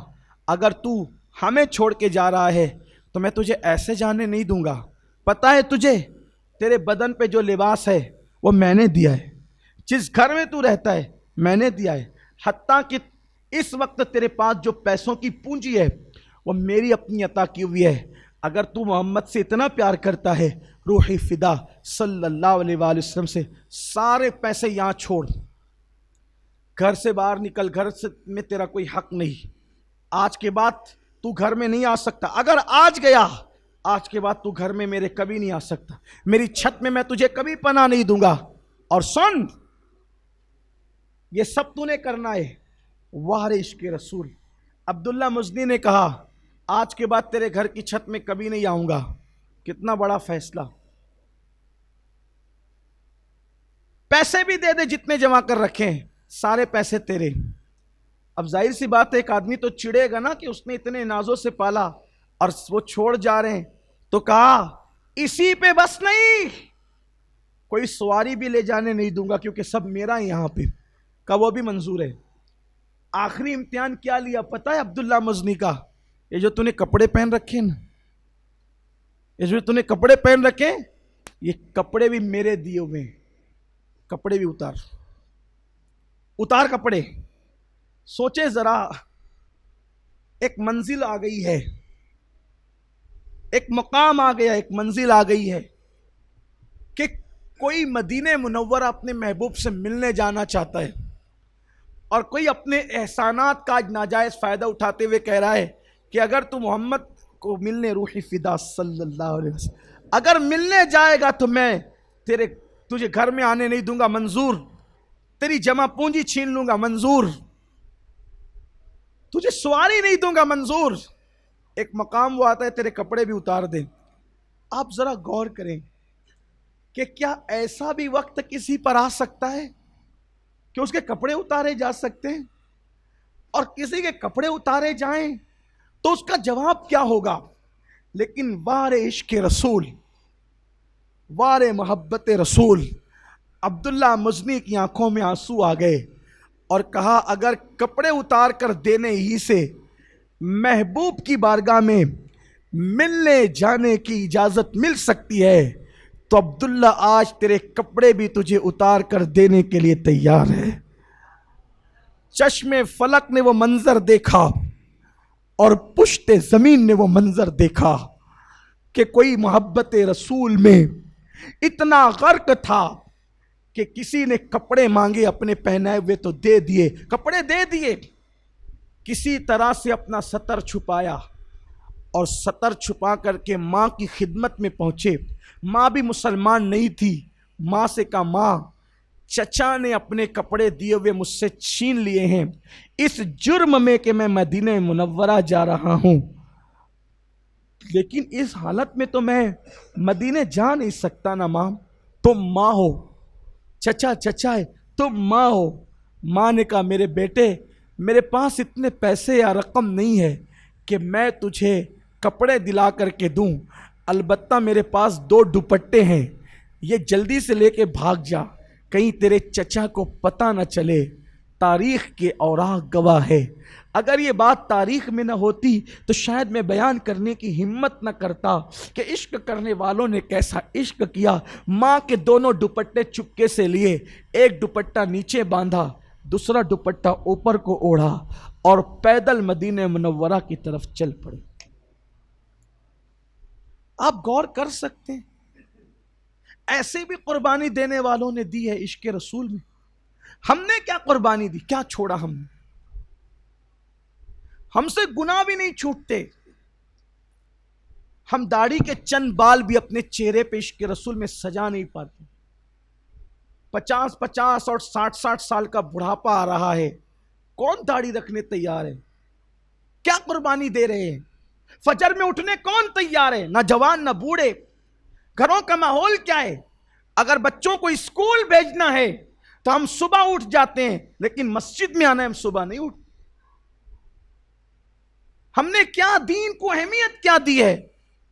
اگر تو ہمیں چھوڑ کے جا رہا ہے تو میں تجھے ایسے جانے نہیں دوں گا. پتہ ہے تجھے تیرے بدن پہ جو لباس ہے وہ میں نے دیا ہے، جس گھر میں تو رہتا ہے میں نے دیا ہے، حتیٰ کہ اس وقت تیرے پاس جو پیسوں کی پونجی ہے وہ میری اپنی عطا کی ہوئی ہے. اگر تو محمد سے اتنا پیار کرتا ہے، روحی فدا صلی اللہ علیہ وآلہ وسلم سے سارے پیسے یہاں چھوڑ، گھر سے باہر نکل. گھر سے میں تیرا کوئی حق نہیں. آج کے بعد تو گھر میں نہیں آ سکتا. اگر آج گیا، آج کے بعد تو گھر میں میرے کبھی نہیں آ سکتا. میری چھت میں تجھے کبھی پناہ نہیں دوں گا. اور سن، یہ سب تو نے کرنا ہے. واہ عشق رسول. عبداللہ مزنی نے کہا آج کے بعد تیرے گھر کی چھت میں کبھی نہیں آؤں گا. کتنا بڑا فیصلہ. پیسے بھی دے دے جتنے جمع کر رکھے ہیں، سارے پیسے تیرے. اب ظاہر سی بات ہے ایک آدمی تو چڑے گا نا کہ اس نے اتنے نازوں سے پالا اور وہ چھوڑ جا رہے ہیں. تو کہا اسی پہ بس نہیں، کوئی سواری بھی لے جانے نہیں دوں گا کیونکہ سب میرا ہے یہاں پہ. کہا وہ بھی منظور ہے. آخری امتحان کیا لیا پتہ ہے عبداللہ مزنی کا؟ یہ جو نے کپڑے پہن رکھے نا، یہ جو نے کپڑے پہن رکھے، یہ کپڑے بھی میرے دیے ہوئے ہیں. کپڑے بھی اتار کپڑے. سوچے ذرا، ایک منزل آ گئی ہے، ایک مقام آ گیا، ایک منزل آ گئی ہے کہ کوئی مدینہ منورہ اپنے محبوب سے ملنے جانا چاہتا ہے، اور کوئی اپنے احسانات کا ناجائز فائدہ اٹھاتے ہوئے کہہ رہا ہے کہ اگر تو محمد کو ملنے، روحی فدا صلی اللہ علیہ وسلم اگر ملنے جائے گا تو میں تجھے گھر میں آنے نہیں دوں گا. منظور. تیری جمع پونجی چھین لوں گا. منظور. تجھے سواری نہیں دوں گا. منظور. ایک مقام وہ آتا ہے تیرے کپڑے بھی اتار دیں. آپ ذرا غور کریں کہ کیا ایسا بھی وقت کسی پر آ سکتا ہے کہ اس کے کپڑے اتارے جا سکتے ہیں؟ اور کسی کے کپڑے اتارے جائیں تو اس کا جواب کیا ہوگا؟ لیکن وار عشق رسول، وار محبت رسول، عبداللہ مزنی کی آنکھوں میں آنسو آ گئے اور کہا اگر کپڑے اتار کر دینے ہی سے محبوب کی بارگاہ میں ملنے جانے کی اجازت مل سکتی ہے تو عبداللہ آج تیرے کپڑے بھی تجھے اتار کر دینے کے لیے تیار ہے. چشم فلک نے وہ منظر دیکھا اور پشت زمین نے وہ منظر دیکھا کہ کوئی محبت رسول میں اتنا غرق تھا کہ کسی نے کپڑے مانگے اپنے پہنائے ہوئے تو دے دیے، کپڑے دے دیے. کسی طرح سے اپنا سطر چھپایا اور سطر چھپا کر کے ماں کی خدمت میں پہنچے. ماں بھی مسلمان نہیں تھی. ماں سے کہا ماں، چچا نے اپنے کپڑے دیے ہوئے مجھ سے چھین لیے ہیں اس جرم میں کہ میں مدینہ منورہ جا رہا ہوں، لیکن اس حالت میں تو میں مدینہ جا نہیں سکتا نا ماں. تم ماں ہو، چچا ہے، تم ماں ہو. ماں نے کہا میرے بیٹے میرے پاس اتنے پیسے یا رقم نہیں ہے کہ میں تجھے کپڑے دلا کر کے دوں، البتہ میرے پاس 2 دوپٹے ہیں، یہ جلدی سے لے کے بھاگ جا، کہیں تیرے چچا کو پتہ نہ چلے، تاریخ کے اوراق گواہ ہے. اگر یہ بات تاریخ میں نہ ہوتی تو شاید میں بیان کرنے کی ہمت نہ کرتا کہ عشق کرنے والوں نے کیسا عشق کیا. ماں کے دونوں دوپٹے چپکے سے لیے، ایک دوپٹہ نیچے باندھا، دوسرا دوپٹہ اوپر کو اوڑھا اور پیدل مدینہ منورہ کی طرف چل پڑے. آپ غور کر سکتے ہیں ایسے بھی قربانی دینے والوں نے دی ہے عشق رسول میں. ہم نے کیا قربانی دی، کیا چھوڑا ہم نے؟ ہم سے گناہ بھی نہیں چھوٹتے. ہم داڑھی کے چند بال بھی اپنے چہرے پہ عشق رسول میں سجا نہیں پاتے. 50 اور 60 سال کا بڑھاپا آ رہا ہے، کون داڑھی رکھنے تیار ہے؟ کیا قربانی دے رہے ہیں؟ فجر میں اٹھنے کون تیار ہے؟ نہ جوان نہ بوڑھے. گھروں کا ماحول کیا ہے؟ اگر بچوں کو اسکول بھیجنا ہے تو ہم صبح اٹھ جاتے ہیں، لیکن مسجد میں آنا ہے ہم صبح نہیں اٹھتے. ہم نے کیا دین کو اہمیت کیا دی ہے؟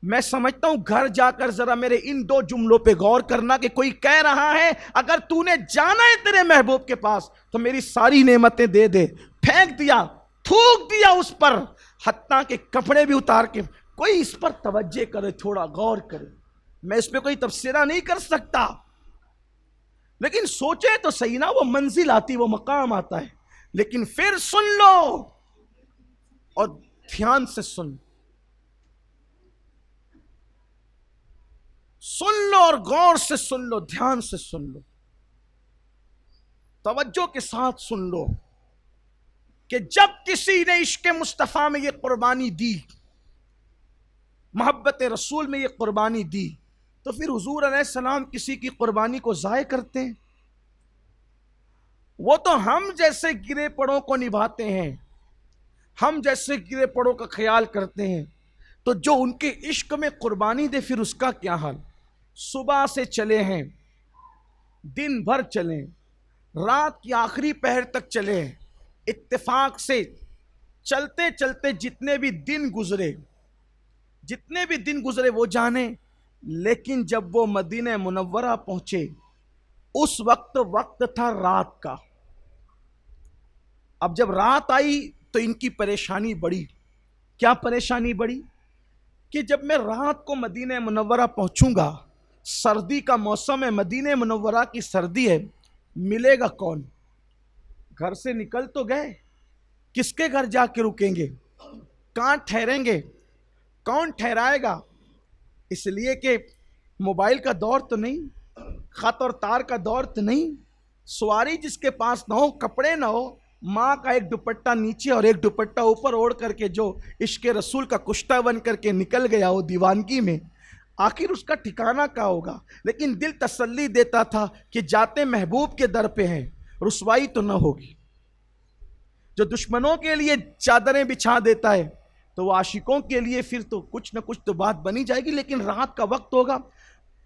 میں سمجھتا ہوں گھر جا کر ذرا میرے ان 2 جملوں پہ غور کرنا کہ کوئی کہہ رہا ہے اگر تو نے جانا ہے تیرے محبوب کے پاس تو میری ساری نعمتیں دے دے. پھینک دیا، تھوک دیا اس پر، حتیٰ کہ کپڑے بھی اتار کے. کوئی اس پر توجہ کرے، تھوڑا غور کرے. میں اس پہ کوئی تبصرہ نہیں کر سکتا، لیکن سوچے تو صحیح نا. وہ منزل آتی، وہ مقام آتا ہے. لیکن پھر سن لو اور دھیان سے سن لو اور غور سے سن لو، دھیان سے سن لو، توجہ کے ساتھ سن لو کہ جب کسی نے عشق مصطفیٰ میں یہ قربانی دی، محبت رسول میں یہ قربانی دی، تو پھر حضور علیہ السلام کسی کی قربانی کو ضائع کرتے ہیں؟ وہ تو ہم جیسے گرے پڑوں کو نبھاتے ہیں، ہم جیسے گرے پڑوں کا خیال کرتے ہیں. تو جو ان کے عشق میں قربانی دے پھر اس کا کیا حال؟ صبح سے چلے ہیں، دن بھر چلیں، رات کی آخری پہر تک چلے، اتفاق سے چلتے چلتے جتنے بھی دن گزرے وہ جانے. لیکن جب وہ مدینہ منورہ پہنچے اس وقت تھا رات کا. اب جب رات آئی تو ان کی پریشانی بڑھی. کیا پریشانی بڑھی؟ کہ جب میں رات کو مدینہ منورہ پہنچوں گا، سردی کا موسم ہے، مدینہ منورہ کی سردی ہے، ملے گا کون؟ گھر سے نکل تو گئے، کس کے گھر جا کے رکیں گے؟ کہاں ٹھہریں گے؟ کون ٹھہرائے گا؟ اس لیے کہ موبائل کا دور تو نہیں، خط اور تار کا دور تو نہیں، سواری جس کے پاس نہ ہو، کپڑے نہ ہو، ماں کا ایک دوپٹہ نیچے اور ایک دوپٹہ اوپر اوڑھ کر کے جو عشق رسول کا کشتہ بن کر کے نکل گیا وہ دیوانگی میں، آخر اس کا ٹھکانہ کیا ہوگا؟ لیکن دل تسلی دیتا تھا کہ جاتے محبوب کے در پہ ہیں، رسوائی تو نہ ہوگی. جو دشمنوں کے لیے چادریں بچھا دیتا ہے تو وہ عاشقوں کے لیے پھر تو کچھ نہ کچھ تو بات بنی جائے گی. لیکن رات کا وقت ہوگا،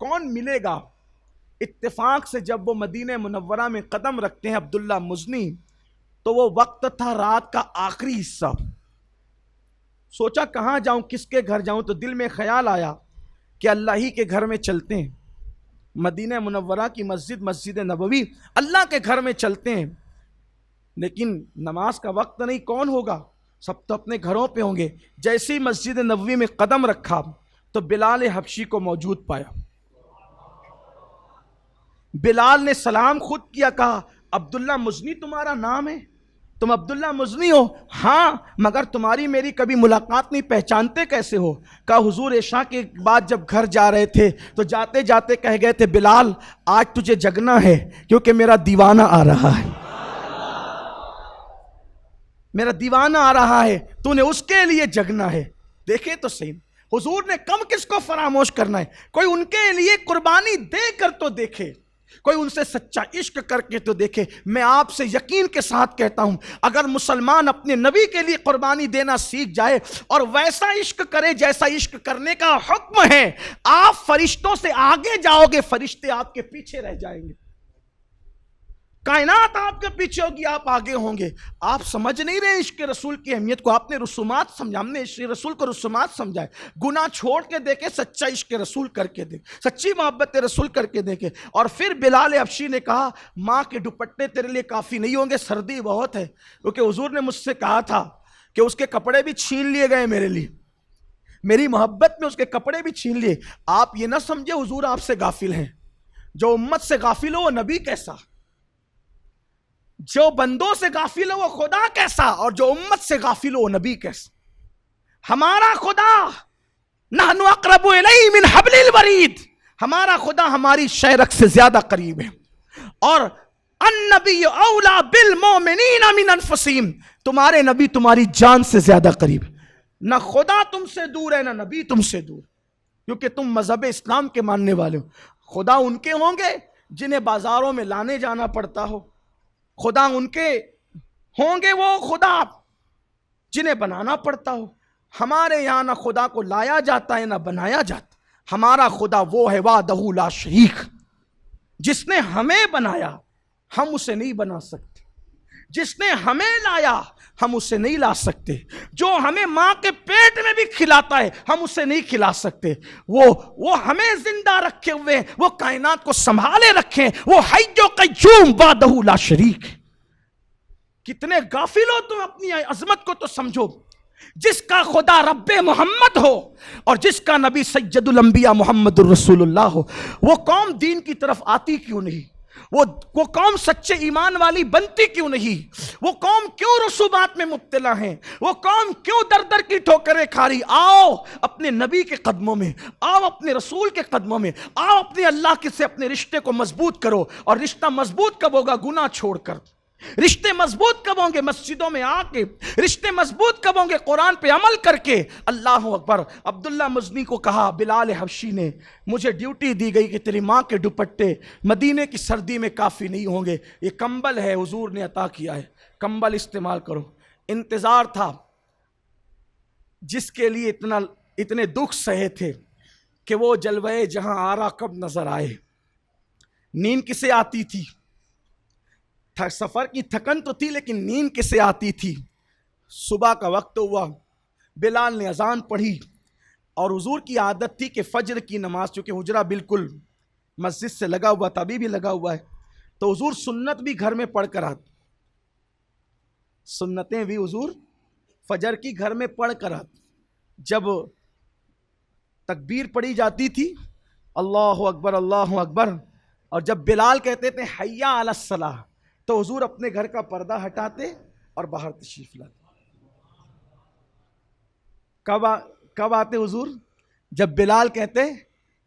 کون ملے گا؟ اتفاق سے جب وہ مدینہ منورہ میں قدم رکھتے ہیں عبداللہ مزنی، تو وہ وقت تھا رات کا آخری حصہ. سوچا کہاں جاؤں، کس کے گھر جاؤں؟ تو دل میں خیال آیا کہ اللہ ہی کے گھر میں چلتے ہیں، مدینہ منورہ کی مسجد نبوی، اللہ کے گھر میں چلتے ہیں. لیکن نماز کا وقت نہیں، کون ہوگا؟ سب تو اپنے گھروں پہ ہوں گے. جیسے ہی مسجد نبوی میں قدم رکھا تو بلال حبشی کو موجود پایا. بلال نے سلام خود کیا، کہا عبداللہ مزنی تمہارا نام ہے؟ تم عبداللہ مزنی ہو؟ ہاں، مگر تمہاری میری کبھی ملاقات نہیں، پہچانتے کیسے ہو؟ کہا حضور عشاء کے بعد جب گھر جا رہے تھے تو جاتے جاتے کہہ گئے تھے بلال آج تجھے جگنا ہے کیونکہ میرا دیوانہ آ رہا ہے، میرا دیوانہ آ رہا ہے، تو نے اس کے لیے جگنا ہے. دیکھے تو صحیح، حضور نے کم کس کو فراموش کرنا ہے؟ کوئی ان کے لیے قربانی دے کر تو دیکھے، کوئی ان سے سچا عشق کر کے تو دیکھے. میں آپ سے یقین کے ساتھ کہتا ہوں اگر مسلمان اپنے نبی کے لیے قربانی دینا سیکھ جائے اور ویسا عشق کرے جیسا عشق کرنے کا حکم ہے، آپ فرشتوں سے آگے جاؤ گے، فرشتے آپ کے پیچھے رہ جائیں گے. کائنات آپ کے پیچھے ہوگی، آپ آگے ہوں گے. آپ سمجھ نہیں رہے عشق رسول کی اہمیت کو. آپ نے رسومات سمجھا، ہم نے عشق رسول کو رسومات سمجھائے. گناہ چھوڑ کے دیکھے، سچا عشق رسول کر کے دیکھے، سچی محبت رسول کر کے دیکھے. اور پھر بلال حبشی نے کہا ماں کے دوپٹے تیرے لیے کافی نہیں ہوں گے، سردی بہت ہے. کیونکہ حضور نے مجھ سے کہا تھا کہ اس کے کپڑے بھی چھین لیے گئے میرے لیے، میری محبت میں اس کے کپڑے بھی چھین لیے. آپ یہ نہ سمجھے حضور آپ سے غافل ہیں. جو امت سے غافل ہو وہ نبی کیسا، جو بندوں سے غافل ہو وہ خدا کیسا، اور جو امت سے غافل ہو وہ نبی کیسا. ہمارا خدا نحن اقرب الیہ من حبل الورید، ہمارا خدا ہماری شہرک سے زیادہ قریب ہے. اور النبی اولا بالمؤمنین من انفسہم، تمہارے نبی تمہاری جان سے زیادہ قریب. نہ خدا تم سے دور ہے، نہ نبی تم سے دور، کیونکہ تم مذہب اسلام کے ماننے والے ہو. خدا ان کے ہوں گے جنہیں بازاروں میں لانے جانا پڑتا ہو، خدا ان کے ہوں گے وہ خدا جنہیں بنانا پڑتا ہو. ہمارے یہاں نہ خدا کو لایا جاتا ہے نہ بنایا جاتا. ہمارا خدا وہ ہے وحدہ لا شریک، جس نے ہمیں بنایا ہم اسے نہیں بنا سکتے، جس نے ہمیں لایا ہم اسے نہیں لا سکتے، جو ہمیں ماں کے پیٹ میں بھی کھلاتا ہے ہم اسے نہیں کھلا سکتے. وہ ہمیں زندہ رکھے ہوئے، وہ کائنات کو سنبھالے رکھیں، وہ حی و قیوم وحدہ لا شریک. کتنے غافل ہو تم، اپنی عظمت کو تو سمجھو. جس کا خدا رب محمد ہو اور جس کا نبی سید الانبیاء محمد الرسول اللہ ہو، وہ قوم دین کی طرف آتی کیوں نہیں؟ وہ قوم سچے ایمان والی بنتی کیوں نہیں؟ وہ قوم کیوں رسومات میں مبتلا ہیں؟ وہ قوم کیوں در در کی ٹھوکریں کھا رہی؟ آؤ اپنے نبی کے قدموں میں، آؤ اپنے رسول کے قدموں میں، آؤ اپنے اللہ کے سے اپنے رشتے کو مضبوط کرو. اور رشتہ مضبوط کب ہوگا؟ گناہ چھوڑ کر. رشتے مضبوط کب ہوں گے؟ مسجدوں میں آ کے. رشتے مضبوط کب ہوں گے؟ قرآن پہ عمل کر کے. اللہ اکبر. عبداللہ مزنی کو کہا بلال حبشی نے مجھے ڈیوٹی دی گئی کہ تیری ماں کے دوپٹے مدینے کی سردی میں کافی نہیں ہوں گے، یہ کمبل ہے حضور نے عطا کیا ہے، کمبل استعمال کرو. انتظار تھا جس کے لیے اتنے دکھ سہے تھے کہ وہ جلوے جہاں آرا کب نظر آئے. نیند کسے آتی تھی؟ سفر کی تھکن تو تھی لیکن نیند کسے آتی تھی؟ صبح کا وقت ہوا، بلال نے اذان پڑھی، اور حضور کی عادت تھی کہ فجر کی نماز، چونکہ حجرہ بالکل مسجد سے لگا ہوا تھا، ابھی بھی لگا ہوا ہے، تو حضور سنت بھی گھر میں پڑھ کر آتے، سنتیں بھی حضور فجر کی گھر میں پڑھ کر آتے. جب تکبیر پڑھی جاتی تھی اللہ اکبر اللہ اکبر، اور جب بلال کہتے تھے حی علی الصلاۃ، تو حضور اپنے گھر کا پردہ ہٹاتے اور باہر تشریف لاتے. کب آتے حضور؟ جب بلال کہتے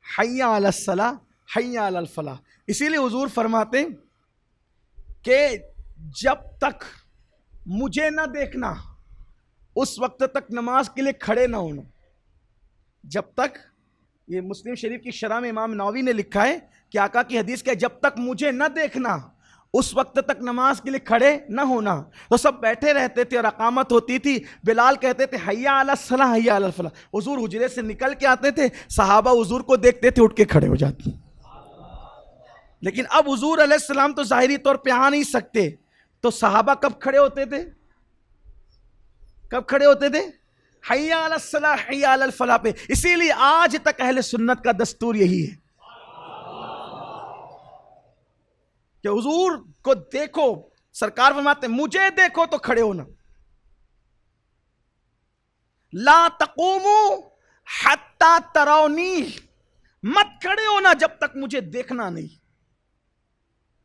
حی علی الصلاۃ حی علی الفلاح. اسی لیے حضور فرماتے کہ جب تک مجھے نہ دیکھنا اس وقت تک نماز کے لیے کھڑے نہ ہونا. جب تک، یہ مسلم شریف کی شرح میں امام نووی نے لکھا ہے کہ آقا کی حدیث کہ جب تک مجھے نہ دیکھنا اس وقت تک نماز کے لیے کھڑے نہ ہونا. تو سب بیٹھے رہتے تھے اور اقامت ہوتی تھی. بلال کہتے تھے حی علی الصلاۃ حی علی الفلاح. حضور حجرے سے نکل کے آتے تھے، صحابہ حضور کو دیکھتے تھے اٹھ کے کھڑے ہو جاتے. لیکن اب حضور علیہ السلام تو ظاہری طور پہ آ نہیں سکتے، تو صحابہ کب کھڑے ہوتے تھے؟ کب کھڑے ہوتے تھے؟ حی علی الصلاۃ حی علی الفلاح پہ. اسی لیے آج تک اہل سنت کا دستور یہی ہے کہ حضور کو دیکھو، سرکار فرماتے ہیں مجھے دیکھو تو کھڑے ہونا. لا تقوموا حتی ترونی، مت کھڑے ہونا جب تک مجھے دیکھنا نہیں.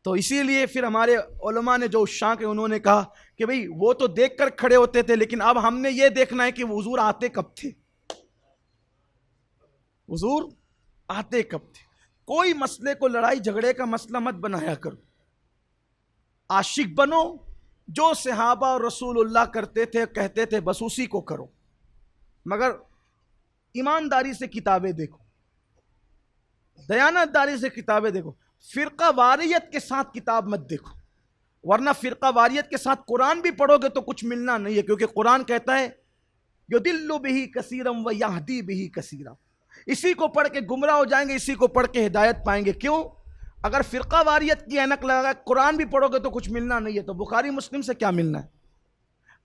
تو اسی لیے پھر ہمارے علماء نے جو عشاق ہیں انہوں نے کہا کہ بھئی وہ تو دیکھ کر کھڑے ہوتے تھے، لیکن اب ہم نے یہ دیکھنا ہے کہ حضور آتے کب تھے، حضور آتے کب تھے. کوئی مسئلے کو لڑائی جھگڑے کا مسئلہ مت بنایا کرو. عاشق بنو، جو صحابہ اور رسول اللہ کرتے تھے کہتے تھے بس اسی کو کرو. مگر ایمانداری سے کتابیں دیکھو، دیانت داری سے کتابیں دیکھو. فرقہ واریت کے ساتھ کتاب مت دیکھو، ورنہ فرقہ واریت کے ساتھ قرآن بھی پڑھو گے تو کچھ ملنا نہیں ہے. کیونکہ قرآن کہتا ہے یضل بہ کثیرا ویہدی بہ کثیرا، اسی کو پڑھ کے گمراہ ہو جائیں گے، اسی کو پڑھ کے ہدایت پائیں گے. کیوں؟ اگر فرقہ واریت کی اینک لگا قرآن بھی پڑھو گے تو کچھ ملنا نہیں ہے، تو بخاری مسلم سے کیا ملنا ہے؟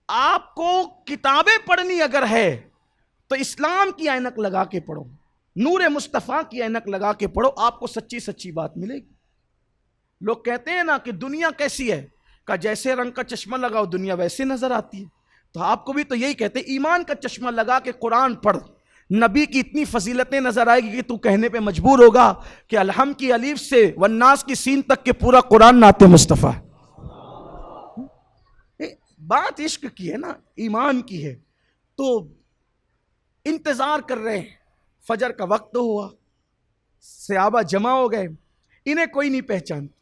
آپ کو کتابیں پڑھنی اگر ہے تو اسلام کی اینک لگا کے پڑھو، نور مصطفیٰ کی اینک لگا کے پڑھو، آپ کو سچی سچی بات ملے گی۔ لوگ کہتے ہیں نا کہ دنیا کیسی ہے، کہ جیسے رنگ کا چشمہ لگاؤ دنیا ویسے نظر آتی ہے، تو آپ کو بھی تو یہی کہتے ہیں، ایمان کا چشمہ لگا کے قرآن پڑھ، نبی کی اتنی فضیلتیں نظر آئے گی کہ تو کہنے پہ مجبور ہوگا کہ الحم کی الف سے والناس کی سین تک کے پورا قرآن نعت مصطفیٰ ہے۔ بات عشق کی ہے نا، ایمان کی ہے۔ تو انتظار کر رہے ہیں، فجر کا وقت ہوا، صحابہ جمع ہو گئے، انہیں کوئی نہیں پہچانتا،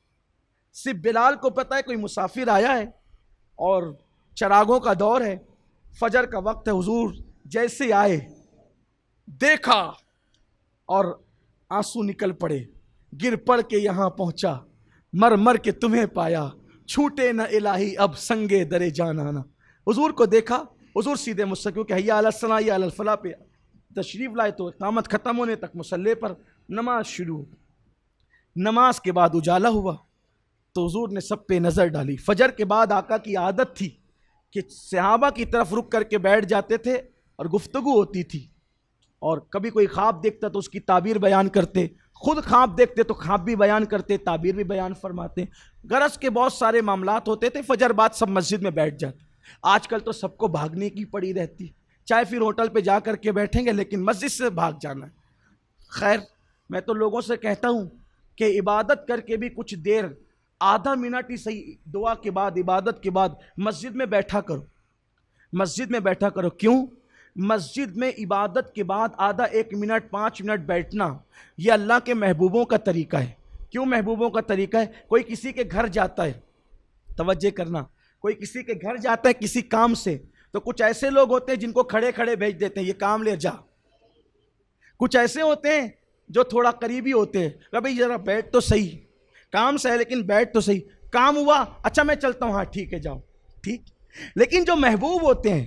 صرف بلال کو پتہ ہے کوئی مسافر آیا ہے اور چراغوں کا دور ہے، فجر کا وقت ہے۔ حضور جیسے آئے دیکھا اور آنسو نکل پڑے، گر پڑ کے یہاں پہنچا، مر مر کے تمہیں پایا، چھوٹے نہ الہی اب سنگے درے جان آنا۔ حضور کو دیکھا، حضور سیدھے مستقیم کہ حی علی الصلاۃ حی علی الفلاح پہ تشریف لائے، تو اقامت ختم ہونے تک مصلی پر نماز شروع ہو۔ نماز کے بعد اجالا ہوا تو حضور نے سب پہ نظر ڈالی۔ فجر کے بعد آقا کی عادت تھی کہ صحابہ کی طرف رک کر کے بیٹھ جاتے تھے اور گفتگو ہوتی تھی، اور کبھی کوئی خواب دیکھتا تو اس کی تعبیر بیان کرتے، خود خواب دیکھتے تو خواب بھی بیان کرتے، تعبیر بھی بیان فرماتے۔ غرض کے بہت سارے معاملات ہوتے تھے، فجر بعد سب مسجد میں بیٹھ جاتے۔ آج کل تو سب کو بھاگنے کی پڑی رہتی، چاہے پھر ہوٹل پہ جا کر کے بیٹھیں گے لیکن مسجد سے بھاگ جانا ہے۔ خیر، میں تو لوگوں سے کہتا ہوں کہ عبادت کر کے بھی کچھ دیر، آدھا منٹ ہی صحیح، دعا کے بعد عبادت کے بعد مسجد میں بیٹھا کرو، مسجد میں بیٹھا کرو۔ کیوں؟ مسجد میں عبادت کے بعد آدھا 1 منٹ 5 منٹ بیٹھنا یہ اللہ کے محبوبوں کا طریقہ ہے۔ کیوں محبوبوں کا طریقہ ہے؟ کوئی کسی کے گھر جاتا ہے، توجہ کرنا، کوئی کسی کے گھر جاتا ہے کسی کام سے، تو کچھ ایسے لوگ ہوتے ہیں جن کو کھڑے کھڑے بھیج دیتے ہیں، یہ کام لے جا۔ کچھ ایسے ہوتے ہیں جو تھوڑا قریبی ہوتے ہیں، کہ بھئی ذرا بیٹھ تو صحیح، کام سے ہے لیکن بیٹھ تو صحیح، کام ہوا اچھا میں چلتا ہوں، ہاں ٹھیک ہے جاؤ، ٹھیک۔ لیکن جو محبوب ہوتے ہیں،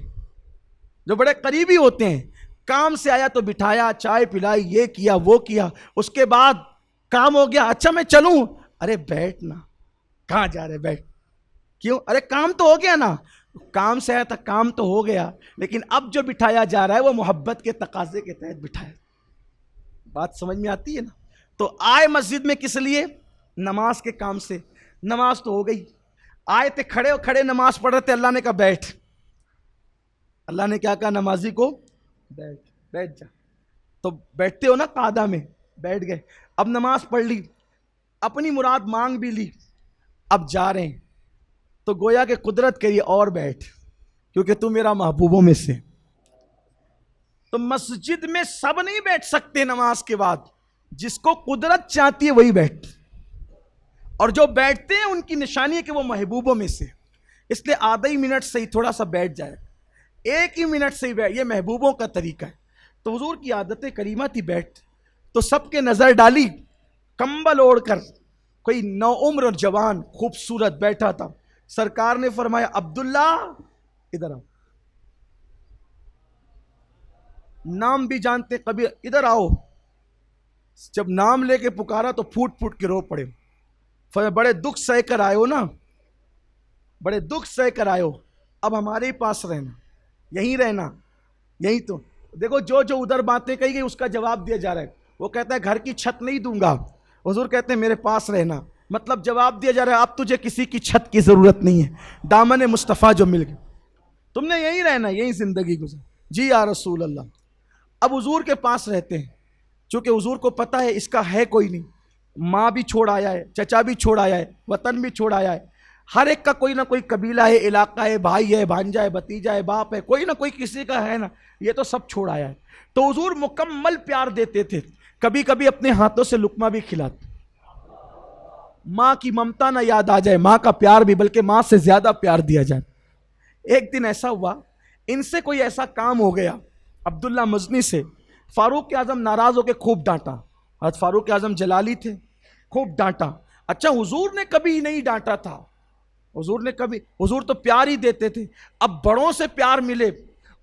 جو بڑے قریبی ہوتے ہیں، کام سے آیا تو بٹھایا، چائے پلائی، یہ کیا وہ کیا، اس کے بعد کام ہو گیا، اچھا میں چلوں، ارے بیٹھ نا، کہاں جا رہے بیٹھ، کیوں؟ ارے کام تو ہو گیا نا، کام سے آیا تھا کام تو ہو گیا، لیکن اب جو بٹھایا جا رہا ہے وہ محبت کے تقاضے کے تحت بٹھایا۔ بات سمجھ میں آتی ہے نا؟ تو آئے مسجد میں کس لیے؟ نماز کے کام سے۔ نماز تو ہو گئی، آئے تھے کھڑے کھڑے نماز پڑھ رہے تھے، اللہ نے کہا بیٹھ، اللہ نے کیا کہا نمازی کو؟ بیٹھ جا۔ تو بیٹھتے ہو نا قعدہ میں، بیٹھ گئے، اب نماز پڑھ لی، اپنی مراد مانگ بھی لی، اب جا رہے ہیں، تو گویا کہ قدرت کہی اور بیٹھ، کیونکہ تو میرا محبوبوں میں سے۔ تو مسجد میں سب نہیں بیٹھ سکتے نماز کے بعد، جس کو قدرت چاہتی ہے وہی بیٹھ، اور جو بیٹھتے ہیں ان کی نشانی ہے کہ وہ محبوبوں میں سے، اس لیے آدھا ہی منٹ صحیح تھوڑا سا بیٹھ جائے، 1 ہی منٹ صحیح بیٹھ، یہ محبوبوں کا طریقہ ہے۔ تو حضور کی عادت کریمہ تھی بیٹھ، تو سب کے نظر ڈالی، کمبل اوڑھ کر کوئی نوعمر اور جوان خوبصورت بیٹھا تھا، سرکار نے فرمایا عبداللہ ادھر آؤ، نام بھی جانتے کبھی، ادھر آؤ۔ جب نام لے کے پکارا تو پھوٹ پھوٹ کے رو پڑے، بڑے دکھ سہ کر آئے ہو نا، بڑے دکھ سہ کر آئے ہو، اب ہمارے ہی پاس رہنا، یہیں رہنا، یہیں تو دیکھو جو ادھر باتیں کہی گئی اس کا جواب دیا جا رہا ہے۔ وہ کہتا ہے گھر کی چھت نہیں دوں گا، حضور کہتے ہیں میرے پاس رہنا، مطلب جواب دیا جا رہا ہے اب تجھے کسی کی چھت کی ضرورت نہیں ہے، دامن مصطفیٰ جو مل گئے، تم نے یہیں رہنا، یہیں زندگی گزر۔ جی یا رسول اللہ۔ اب حضور کے پاس رہتے ہیں، چونکہ حضور کو پتہ ہے اس کا ہے کوئی نہیں، ماں بھی چھوڑ آیا ہے، چچا بھی چھوڑ آیا ہے، وطن بھی چھوڑ آیا ہے، ہر ایک کا کوئی نہ کوئی قبیلہ ہے، علاقہ ہے، بھائی ہے، بھانجا ہے، بھتیجا ہے، باپ ہے، کوئی نہ کوئی کسی کا ہے نا، یہ تو سب چھوڑ آیا ہے۔ تو حضور مکمل پیار دیتے تھے، کبھی کبھی اپنے ہاتھوں سے لقمہ بھی کھلاتے، ماں کی ممتا نہ یاد آ جائے، ماں کا پیار بھی، بلکہ ماں سے زیادہ پیار دیا جائے۔ ایک دن ایسا ہوا، ان سے کوئی ایسا کام ہو گیا، عبداللہ مزنی سے، فاروق اعظم ناراض ہو کے خوب ڈانٹا، حضرت فاروق اعظم جلالی تھے، خوب ڈانٹا۔ اچھا حضور نے کبھی نہیں ڈانٹا تھا، حضور تو پیار ہی دیتے تھے، اب بڑوں سے پیار ملے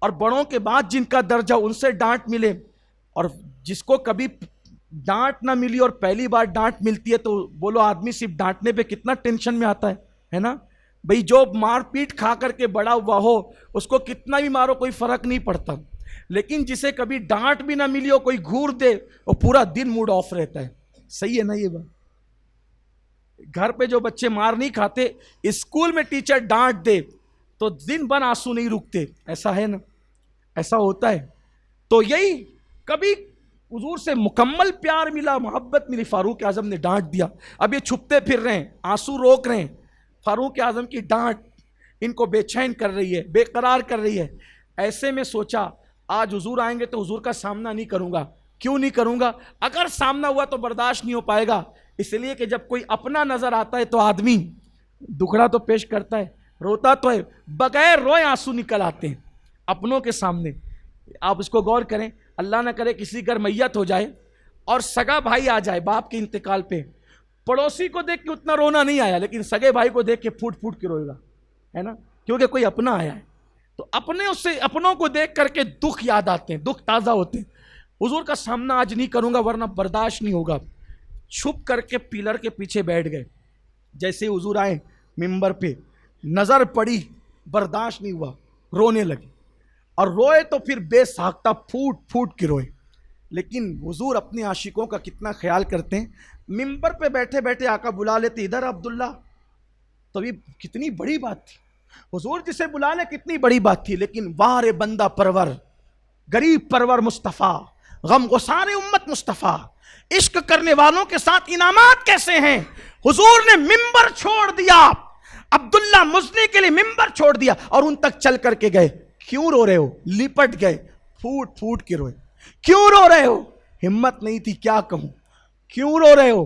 اور بڑوں کے بعد جن کا درجہ ان سے ڈانٹ ملے، اور جس کو کبھی ڈانٹ نہ ملی اور پہلی بار ڈانٹ ملتی ہے تو بولو آدمی صرف ڈانٹنے پہ کتنا ٹینشن میں آتا ہے نا بھئی. جو مار پیٹ کھا کر کے بڑا ہوا ہو اس کو کتنا بھی مارو کوئی فرق نہیں پڑتا, لیکن جسے کبھی ڈانٹ بھی نہ ملی ہو کوئی گھور دے وہ پورا دن موڈ آف رہتا ہے. صحیح ہے نا یہ بات؟ گھر پہ جو بچے مار نہیں کھاتے, اسکول میں ٹیچر ڈانٹ دے تو دن بھر آنسو نہیں رکتے. ایسا ہے نا, ایسا ہوتا ہے. تو یہی کبھی حضور سے مکمل پیار ملا, محبت ملی, فاروق اعظم نے ڈانٹ دیا. اب یہ چھپتے پھر رہے ہیں, آنسو روک رہے ہیں. فاروق اعظم کی ڈانٹ ان کو بے چین کر رہی ہے, بے قرار کر رہی ہے. ایسے میں سوچا آج حضور آئیں گے تو حضور کا سامنا نہیں کروں گا. کیوں نہیں کروں گا؟ اگر سامنا ہوا تو برداشت نہیں ہو پائے گا. اس لیے کہ جب کوئی اپنا نظر آتا ہے تو آدمی دکھڑا تو پیش کرتا ہے, روتا تو ہے, بغیر روئے آنسو نکل آتے ہیں اپنوں کے سامنے. آپ اس کو غور کریں, اللہ نہ کرے کسی گھر میت ہو جائے اور سگا بھائی آ جائے باپ کے انتقال پہ, پڑوسی کو دیکھ کے اتنا رونا نہیں آیا لیکن سگے بھائی کو دیکھ کے پھوٹ پھوٹ کے روئے گا, ہے نا, کیونکہ کوئی اپنا آیا ہے. تو اپنوں کو دیکھ کر کے دکھ یاد آتے ہیں, دکھ تازہ ہوتے ہیں. حضور کا سامنا آج نہیں کروں گا ورنہ برداشت نہیں ہوگا. چھپ کر کے پیلر کے پیچھے بیٹھ گئے. جیسے حضور آئے منبر پہ, نظر پڑی, برداشت نہیں ہوا, رونے لگے. اور روئے تو پھر بے ساختہ پھوٹ پھوٹ کے روئے. لیکن حضور اپنے عاشقوں کا کتنا خیال کرتے ہیں. منبر پہ بیٹھے بیٹھے آقا بلا لیتے, ادھر عبداللہ. تو یہ کتنی بڑی بات تھی, حضور جسے بلا لے کتنی بڑی بات تھی. لیکن وار بندہ پرور, غریب پرور مصطفیٰ, غم گسار امت مصطفیٰ, عشق کرنے والوں کے ساتھ انعامات کیسے ہیں. حضور نے منبر چھوڑ دیا, عبداللہ مزنی کے لیے منبر چھوڑ دیا اور ان تک چل کر کے گئے. کیوں رو رہے ہو؟ لپٹ گئے, پھوٹ پھوٹ کے روئے. کیوں رو رہے ہو؟ ہمت نہیں تھی کیا کہوں. کیوں رو رہے ہو؟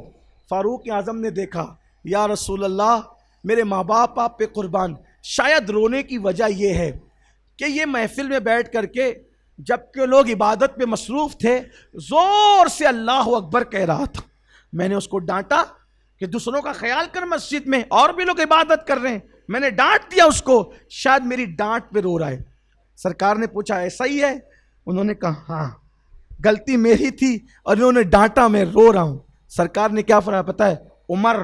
فاروق اعظم نے دیکھا, یا رسول اللہ میرے ماں باپ آپ پہ قربان. شاید رونے کی وجہ یہ ہے کہ یہ محفل میں بیٹھ کر کے جبکہ لوگ عبادت پہ مصروف تھے زور سے اللہ اکبر کہہ رہا تھا. میں نے اس کو ڈانٹا کہ دوسروں کا خیال کر, مسجد میں اور بھی لوگ عبادت کر رہے ہیں. میں نے ڈانٹ دیا اس کو, شاید میری ڈانٹ پہ رو رہا ہے. سرکار نے پوچھا ایسا ہی ہے؟ انہوں نے کہا ہاں, غلطی میری تھی اور انہوں نے ڈانٹا, میں رو رہا ہوں. سرکار نے کیا فرمایا پتہ ہے؟ عمر,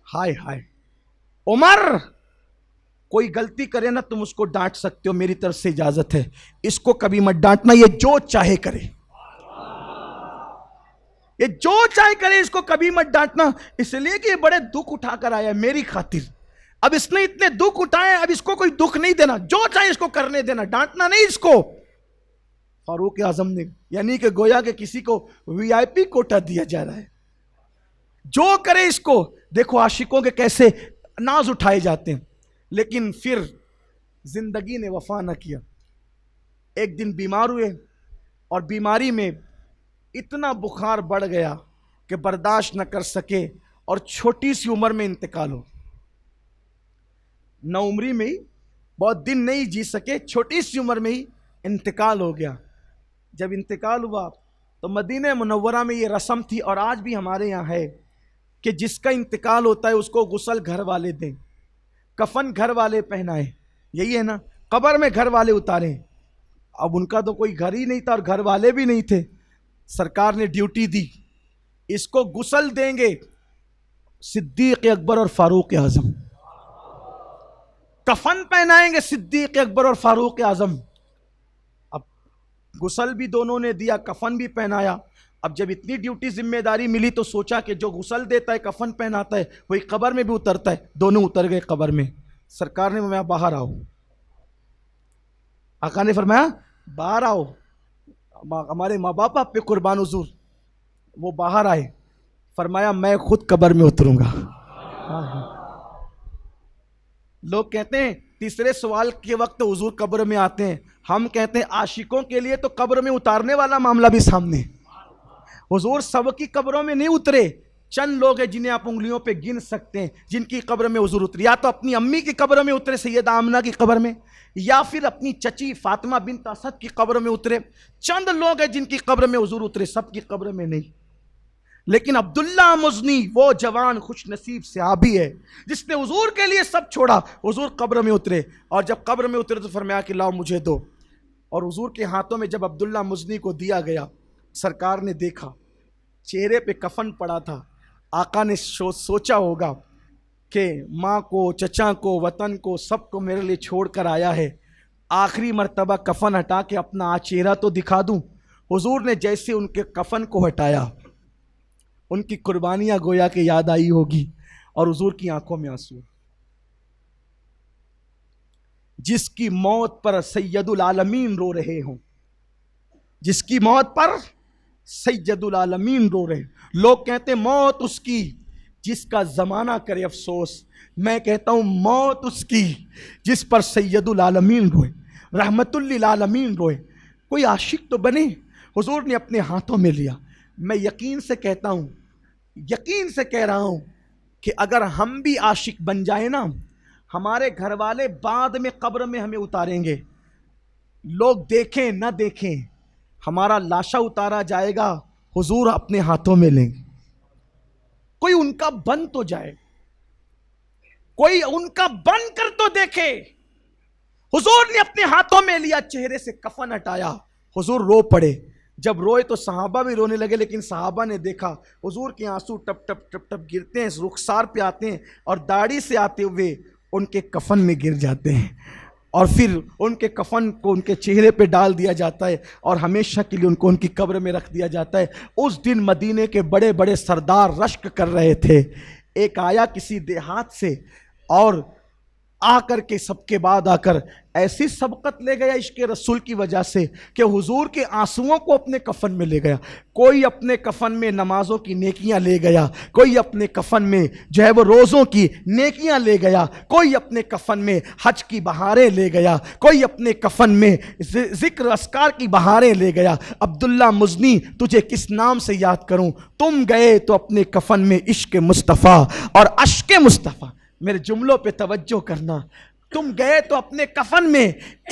ہائے ہائے عمر, کوئی غلطی کرے نا تم اس کو ڈانٹ سکتے ہو, میری طرف سے اجازت ہے. اس کو کبھی مت ڈانٹنا, یہ جو چاہے کرے, یہ جو چاہے کرے, اس کو کبھی مت ڈانٹنا. اس لیے کہ یہ بڑے دکھ اٹھا کر آیا میری خاطر. اب اس نے اتنے دکھ اٹھائے, اب اس کو کوئی دکھ نہیں دینا, جو چاہے اس کو کرنے دینا, ڈانٹنا نہیں اس کو. فاروق اعظم نے, یعنی کہ گویا کہ کسی کو وی آئی پی کوٹا دیا جا رہا ہے, جو کرے اس کو. دیکھو عاشقوں کے کیسے ناز اٹھائے جاتے ہیں. لیکن پھر زندگی نے وفا نہ کیا. ایک دن بیمار ہوئے اور بیماری میں اتنا بخار بڑھ گیا کہ برداشت نہ کر سکے اور چھوٹی سی عمر میں انتقال ہو. نو عمری میں ہی, بہت دن نہیں جی سکے, چھوٹی سی عمر میں ہی انتقال ہو گیا. جب انتقال ہوا تو مدینہ منورہ میں یہ رسم تھی اور آج بھی ہمارے یہاں ہے کہ جس کا انتقال ہوتا ہے اس کو غسل گھر والے دیں, کفن گھر والے پہنائیں. یہی ہے نا, قبر میں گھر والے اتاریں. اب ان کا تو کوئی گھر ہی نہیں تھا اور گھر والے بھی نہیں تھے. سرکار نے ڈیوٹی دی, اس کو غسل دیں گے صدیق اکبر اور فاروق اعظم, کفن پہنائیں گے صدیق اکبر اور فاروق اعظم. اب غسل بھی دونوں نے دیا, کفن بھی پہنایا. اب جب اتنی ڈیوٹی ذمہ داری ملی تو سوچا کہ جو غسل دیتا ہے, کفن پہناتا ہے, وہی قبر میں بھی اترتا ہے. دونوں اتر گئے قبر میں. سرکار نے فرمایا باہر آؤ. آقا نے فرمایا باہر آؤ. ہمارے ماں باپ آپ پہ قربان حضور. وہ باہر آئے, فرمایا میں خود قبر میں اتروں گا. لوگ کہتے ہیں تیسرے سوال کے وقت حضور قبر میں آتے ہیں. ہم کہتے ہیں عاشقوں کے لیے تو قبر میں اتارنے والا معاملہ بھی سامنے. حضور سب کی قبروں میں نہیں اترے, چند لوگ ہیں جنہیں آپ انگلیوں پہ گن سکتے ہیں جن کی قبر میں حضور اترے. یا تو اپنی امی کی قبر میں اترے سیدہ آمنہ کی قبر میں, یا پھر اپنی چچی فاطمہ بنت اسد کی قبر میں اترے. چند لوگ ہیں جن کی قبر میں حضور اترے, سب کی قبر میں نہیں. لیکن عبداللہ مزنی وہ جوان خوش نصیب صحابی ہے جس نے حضور کے لیے سب چھوڑا. حضور قبر میں اترے اور جب قبر میں اترے تو فرمایا کہ لاؤ مجھے دو. اور حضور کے ہاتھوں میں جب عبداللہ مزنی کو دیا گیا, سرکار نے دیکھا چہرے پہ کفن پڑا تھا. آقا نے سوچا ہوگا کہ ماں کو، چچا کو، وطن کو، سب کو میرے لیے چھوڑ کر آیا ہے، آخری مرتبہ کفن ہٹا کے اپنا چہرہ تو دکھا دوں. حضور نے جیسے ان کے کفن کو ہٹایا، ان کی قربانیاں گویا کہ یاد آئی ہوگی، اور حضور کی آنکھوں میں آنسو. جس کی موت پر سید العالمین رو رہے ہوں، جس کی موت پر سید العالمین رو رہے ہیں. لوگ کہتے ہیں موت اس کی جس کا زمانہ کرے افسوس، میں کہتا ہوں موت اس کی جس پر سید العالمین روئے، رحمت للعالمین روئے. کوئی عاشق تو بنے. حضور نے اپنے ہاتھوں میں لیا. میں یقین سے کہتا ہوں، یقین سے کہہ رہا ہوں کہ اگر ہم بھی عاشق بن جائیں نا، ہمارے گھر والے بعد میں قبر میں ہمیں اتاریں گے. لوگ دیکھیں نہ دیکھیں، ہمارا لاشا اتارا جائے گا، حضور اپنے ہاتھوں میں لیں گے. کوئی ان کا بن تو جائے، کوئی ان کا بن کر تو دیکھے. حضور نے اپنے ہاتھوں میں لیا، چہرے سے کفن ہٹایا، حضور رو پڑے. جب روئے تو صحابہ بھی رونے لگے، لیکن صحابہ نے دیکھا حضور کے آنسو ٹپ ٹپ ٹپ ٹپ گرتے ہیں، رخسار پہ آتے ہیں اور داڑھی سے آتے ہوئے ان کے کفن میں گر جاتے ہیں، اور پھر ان کے کفن کو ان کے چہرے پہ ڈال دیا جاتا ہے اور ہمیشہ کے لیے ان کو ان کی قبر میں رکھ دیا جاتا ہے. اس دن مدینے کے بڑے بڑے سردار رشک کر رہے تھے. ایک آیا کسی دیہات سے اور آ کر کے سب کے بعد آ کر ایسی سبقت لے گیا عشق رسول کی وجہ سے کہ حضور کے آنسوؤں کو اپنے کفن میں لے گیا. کوئی اپنے کفن میں نمازوں کی نیکیاں لے گیا، کوئی اپنے کفن میں جو ہے وہ روزوں کی نیکیاں لے گیا، کوئی اپنے کفن میں حج کی بہاریں لے گیا، کوئی اپنے کفن میں ذکر اذکار کی بہاریں لے گیا. عبداللہ مزنی تجھے کس نام سے یاد کروں؟ تم گئے تو اپنے کفن میں عشق مصطفیٰ اور اشک مصطفیٰ. میرے جملوں پہ توجہ کرنا. تم گئے تو اپنے کفن میں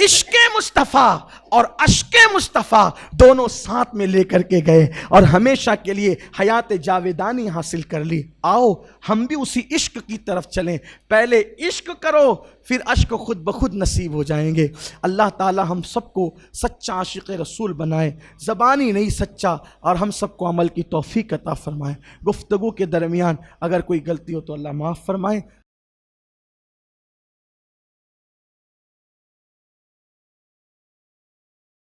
عشق مصطفیٰ اور اشک مصطفیٰ دونوں ساتھ میں لے کر کے گئے اور ہمیشہ کے لیے حیات جاویدانی حاصل کر لی. آؤ ہم بھی اسی عشق کی طرف چلیں. پہلے عشق کرو، پھر اشک خود بخود نصیب ہو جائیں گے. اللہ تعالی ہم سب کو سچا عاشق رسول بنائے، زبانی نہیں سچا، اور ہم سب کو عمل کی توفیق عطا فرمائے. گفتگو کے درمیان اگر کوئی غلطی ہو تو اللہ معاف فرمائے.